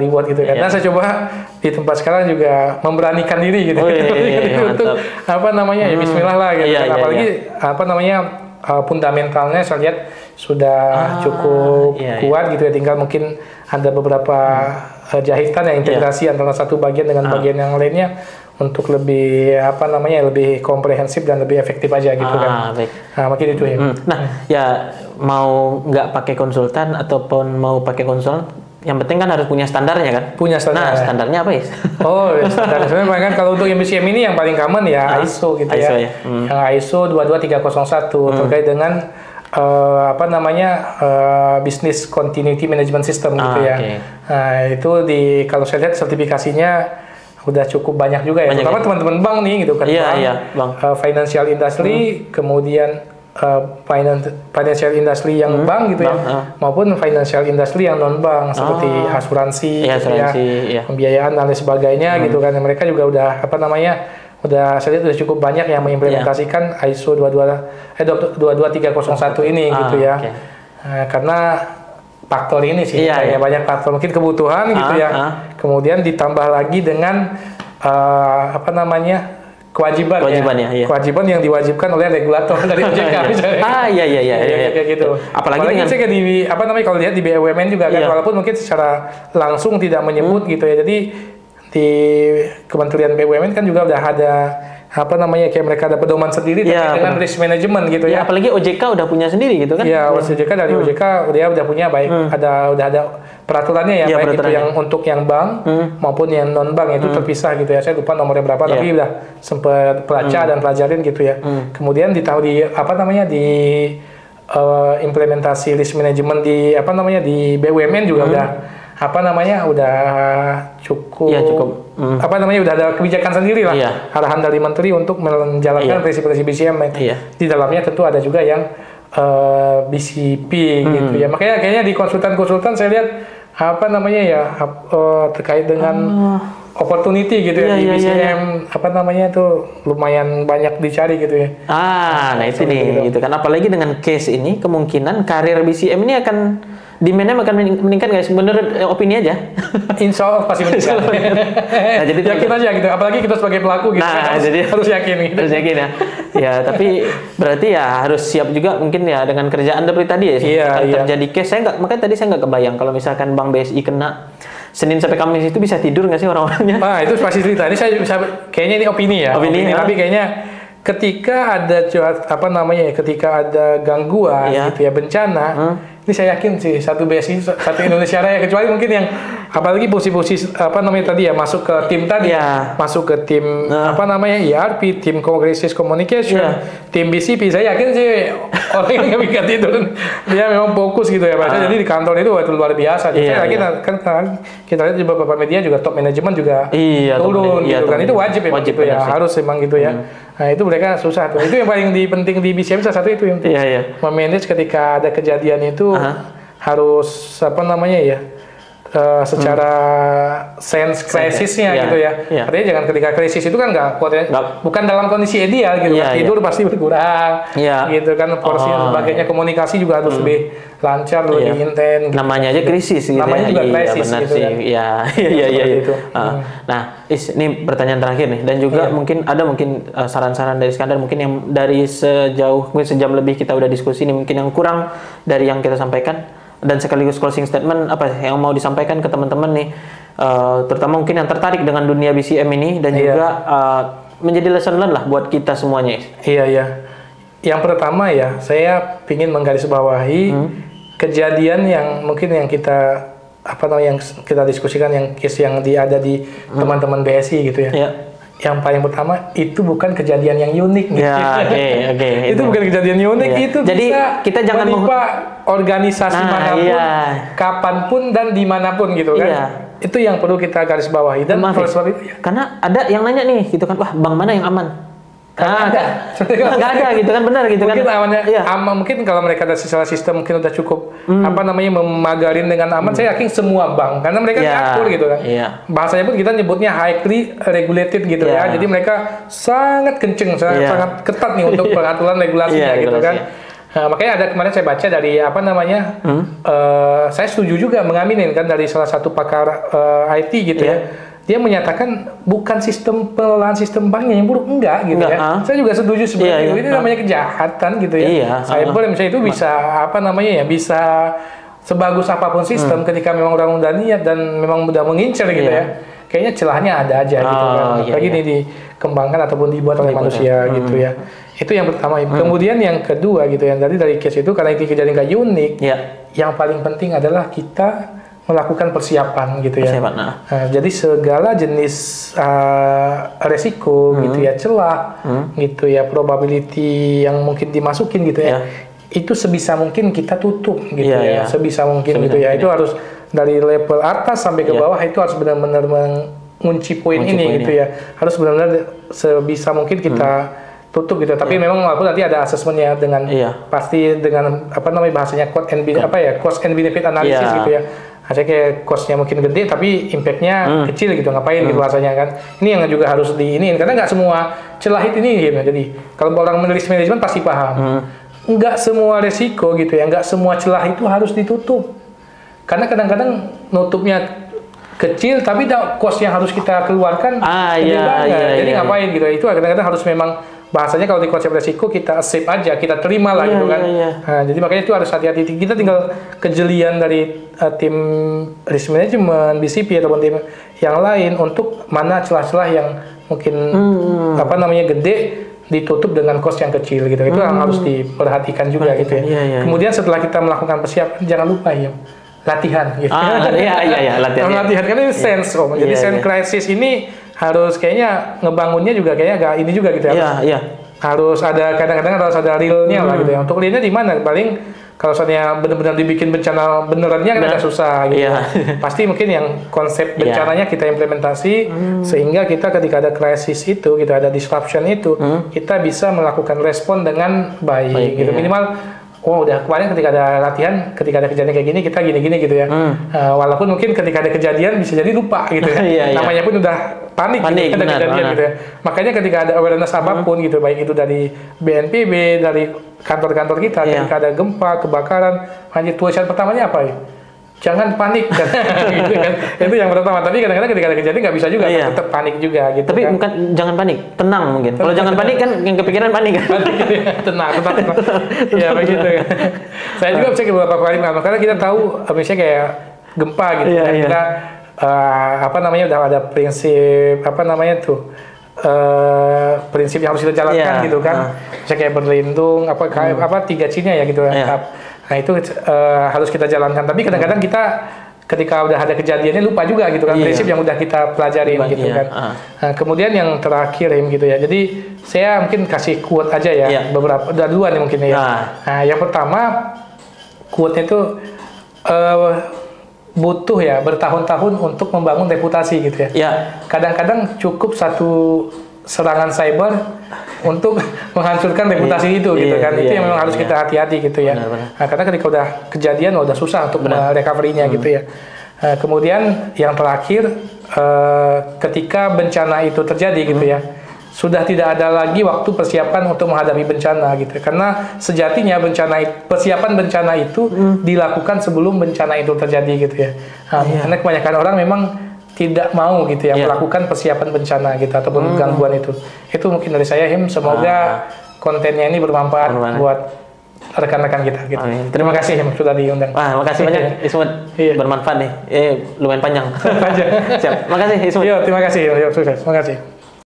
reward gitu kan. Dan saya coba di tempat sekarang juga memberanikan diri gitu. Untuk apa namanya ya bismillah lah gitu. Apalagi apa namanya fundamentalnya saya lihat sudah cukup kuat gitu ya, tinggal mungkin ada beberapa jahitan yang integrasi antara satu bagian dengan bagian yang lainnya untuk lebih apa namanya lebih komprehensif dan lebih efektif aja gitu kan. Baik. Nah, makin itu ya. Nah, ya mau nggak pakai konsultan ataupun mau pakai konsul, yang penting kan harus punya standarnya kan? Punya standar. Nah, standarnya apa ya? Standar sebenarnya kan kalau untuk MBCM ini yang paling common ya ISO gitu ISO, ya. Yang ISO 22301 terkait dengan apa namanya business continuity management system gitu ya. Nah, itu kalau saya lihat sertifikasinya udah cukup banyak juga ya. Terutama teman-teman bank nih gitu kan. Bank. Financial industry, kemudian financial industry yang bank gitu ya, maupun financial industry yang non bank seperti asuransi, pembiayaan dan lain sebagainya gitu kan. Mereka juga udah apa namanya udah saya lihat udah cukup banyak yang mengimplementasikan ISO 22301 ini gitu ya. Karena faktor ini sih banyak faktor, mungkin kebutuhan gitu ya. Kemudian ditambah lagi dengan apa namanya kewajiban yang diwajibkan oleh regulator dari OJK misalnya. Kayak gitu. Apalagi dengan saya di apa namanya kalau lihat di BUMN juga kan, walaupun mungkin secara langsung tidak menyebut gitu ya. Jadi di Kementerian BUMN kan juga udah ada apa namanya kayak mereka ada pedoman sendiri dengan risk management gitu ya. Apalagi OJK udah punya sendiri gitu kan. OJK dari OJK dia udah punya baik udah ada peraturannya ya, baik itu yang untuk yang bank maupun yang non bank itu terpisah gitu ya. Saya lupa nomornya berapa tapi udah sempat dan pelajarin gitu ya. Kemudian ditahu di apa namanya di implementasi risk management di apa namanya di BUMN juga udah apa namanya udah cukup apa namanya udah ada kebijakan sendiri lah, arahan dari menteri untuk menjalankan prinsip-prinsip BCM di dalamnya tentu ada juga yang BCP gitu ya. Makanya kayaknya di konsultan saya lihat apa namanya ya terkait dengan opportunity gitu ya di BCM apa namanya itu lumayan banyak dicari gitu ya. Nah itu nih gitu kan, apalagi dengan case ini kemungkinan karir BCM ini akan demand-nya akan meningkat guys, menurut opini aja. Insya Allah pasti meningkat. Nah, jadi yakin aja gitu, apalagi kita sebagai pelaku gitu. Jadi harus yakin gitu. Harus yakin ya. Ya, tapi berarti ya harus siap juga mungkin ya dengan kerjaan seperti tadi ya. Terjadi case, makanya tadi saya nggak kebayang kalau misalkan Bank BSI kena Senin sampai Kamis itu bisa tidur nggak sih orang-orangnya? Itu pasti cerita. Ini saya bisa kayaknya ini opini ya. Opini. Tapi kayaknya ketika ada apa namanya ya, ketika ada gangguan gitu ya, bencana, ini saya yakin sih satu BSI, satu Indonesia Raya, kecuali mungkin yang apalagi posisi apa namanya tadi ya, masuk ke tim tadi, masuk ke tim apa namanya ERP, tim Crisis Communication, tim BCP, saya yakin sih orang yang nggak bisa tidur, dia memang fokus gitu ya Pak. Jadi di kantor itu luar biasa. Saya yakin kan kita lihat di beberapa media juga top manajemen juga turun gitu kan, itu wajib ya, harus memang gitu ya. Nah itu mereka susah tuh. Itu yang paling penting di BCM salah satu itu yang memanage ketika ada kejadian itu harus apa namanya ya secara sense krisisnya gitu ya. Artinya jangan ketika krisis itu kan bukan dalam kondisi ideal gitu. Tidur pasti berkurang gitu kan, porsi dan sebagainya, komunikasi juga harus lebih lancar, lebih intens. Namanya aja krisis gitu. Namanya juga krisis gitu kan. Nah, ini pertanyaan terakhir nih, dan juga mungkin saran-saran dari Iskandar mungkin yang dari mungkin sejam lebih kita udah diskusi nih, mungkin yang kurang dari yang kita sampaikan, dan sekaligus closing statement apa yang mau disampaikan ke teman-teman nih, terutama mungkin yang tertarik dengan dunia BCM ini dan juga menjadi lesson learned lah buat kita semuanya. Yang pertama ya, saya ingin menggarisbawahi kejadian yang mungkin yang kita apa namanya yang kita diskusikan, yang case yang ada di teman-teman BSI gitu ya. Yang paling pertama itu bukan kejadian yang unik gitu. Itu bukan kejadian unik, itu jadi bisa kita jangan menimpa organisasi manapun, kapanpun dan dimanapun gitu kan. Itu yang perlu kita garis bawahi. Dan karena ada yang nanya nih gitu kan, wah bank mana yang aman? Nggak ada gitu kan, benar gitu mungkin kan. Mungkin kalau mereka ada sistem mungkin udah cukup memagarin dengan aman. Saya yakin semua bank, karena mereka diatur gitu kan. Bahasanya pun kita nyebutnya highly regulated gitu ya. Jadi mereka sangat kenceng, sangat ketat nih untuk peraturan regulasinya gitu kan. Makanya ada kemarin saya baca dari saya setuju juga mengaminin kan dari salah satu pakar IT gitu ya. Dia menyatakan bukan sistem pengelolaan sistem banknya yang buruk, enggak gitu ya. Saya juga setuju sebenarnya ini namanya kejahatan gitu ya. Cyber misalnya itu bisa bisa sebagus apapun sistem ketika memang orang udah niat dan memang udah mengincar gitu ya. Kayaknya celahnya ada aja gitu kan. Apalagi ini dikembangkan ataupun dibuat oleh manusia gitu ya. Itu yang pertama. Kemudian yang kedua gitu ya, dari case itu karena itu kejadian gak unik. Yang paling penting adalah kita melakukan persiapan gitu ya. Jadi segala jenis resiko gitu ya, celah gitu ya, probability yang mungkin dimasukin gitu ya, itu sebisa mungkin kita tutup gitu ya, sebisa mungkin gitu ya. Itu harus dari level atas sampai ke bawah itu harus benar-benar mengunci poin ini gitu ya. Harus benar-benar sebisa mungkin kita tutup gitu. Tapi memang walaupun nanti ada asesmennya dengan pasti dengan bahasanya cost and benefit analysis gitu ya. Ada kayak cost-nya mungkin gede tapi impact-nya kecil gitu, ngapain gitu rasanya kan. Ini yang juga harus diiniin karena nggak semua celah itu gitu. Jadi kalau orang risk management pasti paham. Nggak semua resiko gitu ya, nggak semua celah itu harus ditutup. Karena kadang-kadang nutupnya kecil tapi cost yang harus kita keluarkan gede banget. Jadi ngapain gitu. Itu kadang-kadang harus memang bahasanya kalau di konsep resiko kita accept aja, kita terima lah gitu kan. Nah, jadi makanya itu harus hati-hati. Kita tinggal kejelian dari tim risk management, BCP ataupun tim yang lain untuk mana celah-celah yang mungkin gede ditutup dengan cost yang kecil gitu. Itu yang harus diperhatikan juga gitu ya. Kemudian setelah kita melakukan persiapan, jangan lupa latihan gitu. Latihan karena ini sense kok. Jadi sense crisis ini harus kayaknya ngebangunnya juga kayaknya agak ini juga gitu ya. Harus ada kadang-kadang harus ada realnya lah gitu ya. Untuk realnya di mana? Paling kalau soalnya benar-benar dibikin bencana benerannya kan agak susah gitu. Pasti mungkin yang konsep bencananya kita implementasi sehingga kita ketika ada krisis itu, kita ada disruption itu, kita bisa melakukan respon dengan baik gitu. Minimal udah kemarin ketika ada latihan, ketika ada kejadian kayak gini kita gini-gini gitu ya. Walaupun mungkin ketika ada kejadian bisa jadi lupa gitu ya. Namanya pun udah panik gitu, ada kejadian gitu ya. Makanya ketika ada awareness apapun gitu, baik itu dari BNPB, dari kantor-kantor kita, ketika ada gempa, kebakaran, tulisan pertamanya apa ya? Jangan panik kan. Gitu kan. Itu yang pertama. Tapi kadang-kadang ketika ada kejadian nggak bisa juga, tetap panik juga gitu. Tapi bukan jangan panik, tenang mungkin. Kalau jangan panik kan yang kepikiran panik kan. tenang. Ya begitu kan. Saya juga cek beberapa kali karena kita tahu misalnya kayak gempa gitu. Kita udah ada prinsip prinsip yang harus kita jalankan gitu kan. Misalnya kayak berlindung 3 C-nya ya gitu ya. Nah itu harus kita jalankan. Tapi kadang-kadang kita ketika udah ada kejadiannya lupa juga gitu kan prinsip yang udah kita pelajarin gitu kan. Nah, kemudian yang terakhir gitu ya. Jadi saya mungkin kasih quote aja ya. Beberapa udah dua nih mungkin ya. Nah yang pertama quote-nya itu butuh ya bertahun-tahun untuk membangun reputasi gitu ya. Kadang-kadang cukup satu serangan cyber untuk menghancurkan reputasi itu gitu kan. Itu yang memang harus kita hati-hati gitu ya. Nah, karena ketika udah kejadian udah susah untuk recovery-nya gitu ya. Kemudian yang terakhir ketika bencana itu terjadi gitu ya. Sudah tidak ada lagi waktu persiapan untuk menghadapi bencana gitu. Karena sejatinya persiapan bencana itu dilakukan sebelum bencana itu terjadi gitu ya. Karena kebanyakan orang memang tidak mau gitu ya melakukan persiapan bencana gitu ataupun gangguan itu. Itu mungkin dari saya semoga kontennya ini bermanfaat buat rekan-rekan kita gitu. Terima kasih sudah diundang. Makasih banyak Ismud. Bermanfaat nih. Lumayan panjang. Siap. Makasih Ismud. Terima kasih. Sukses. Terima kasih.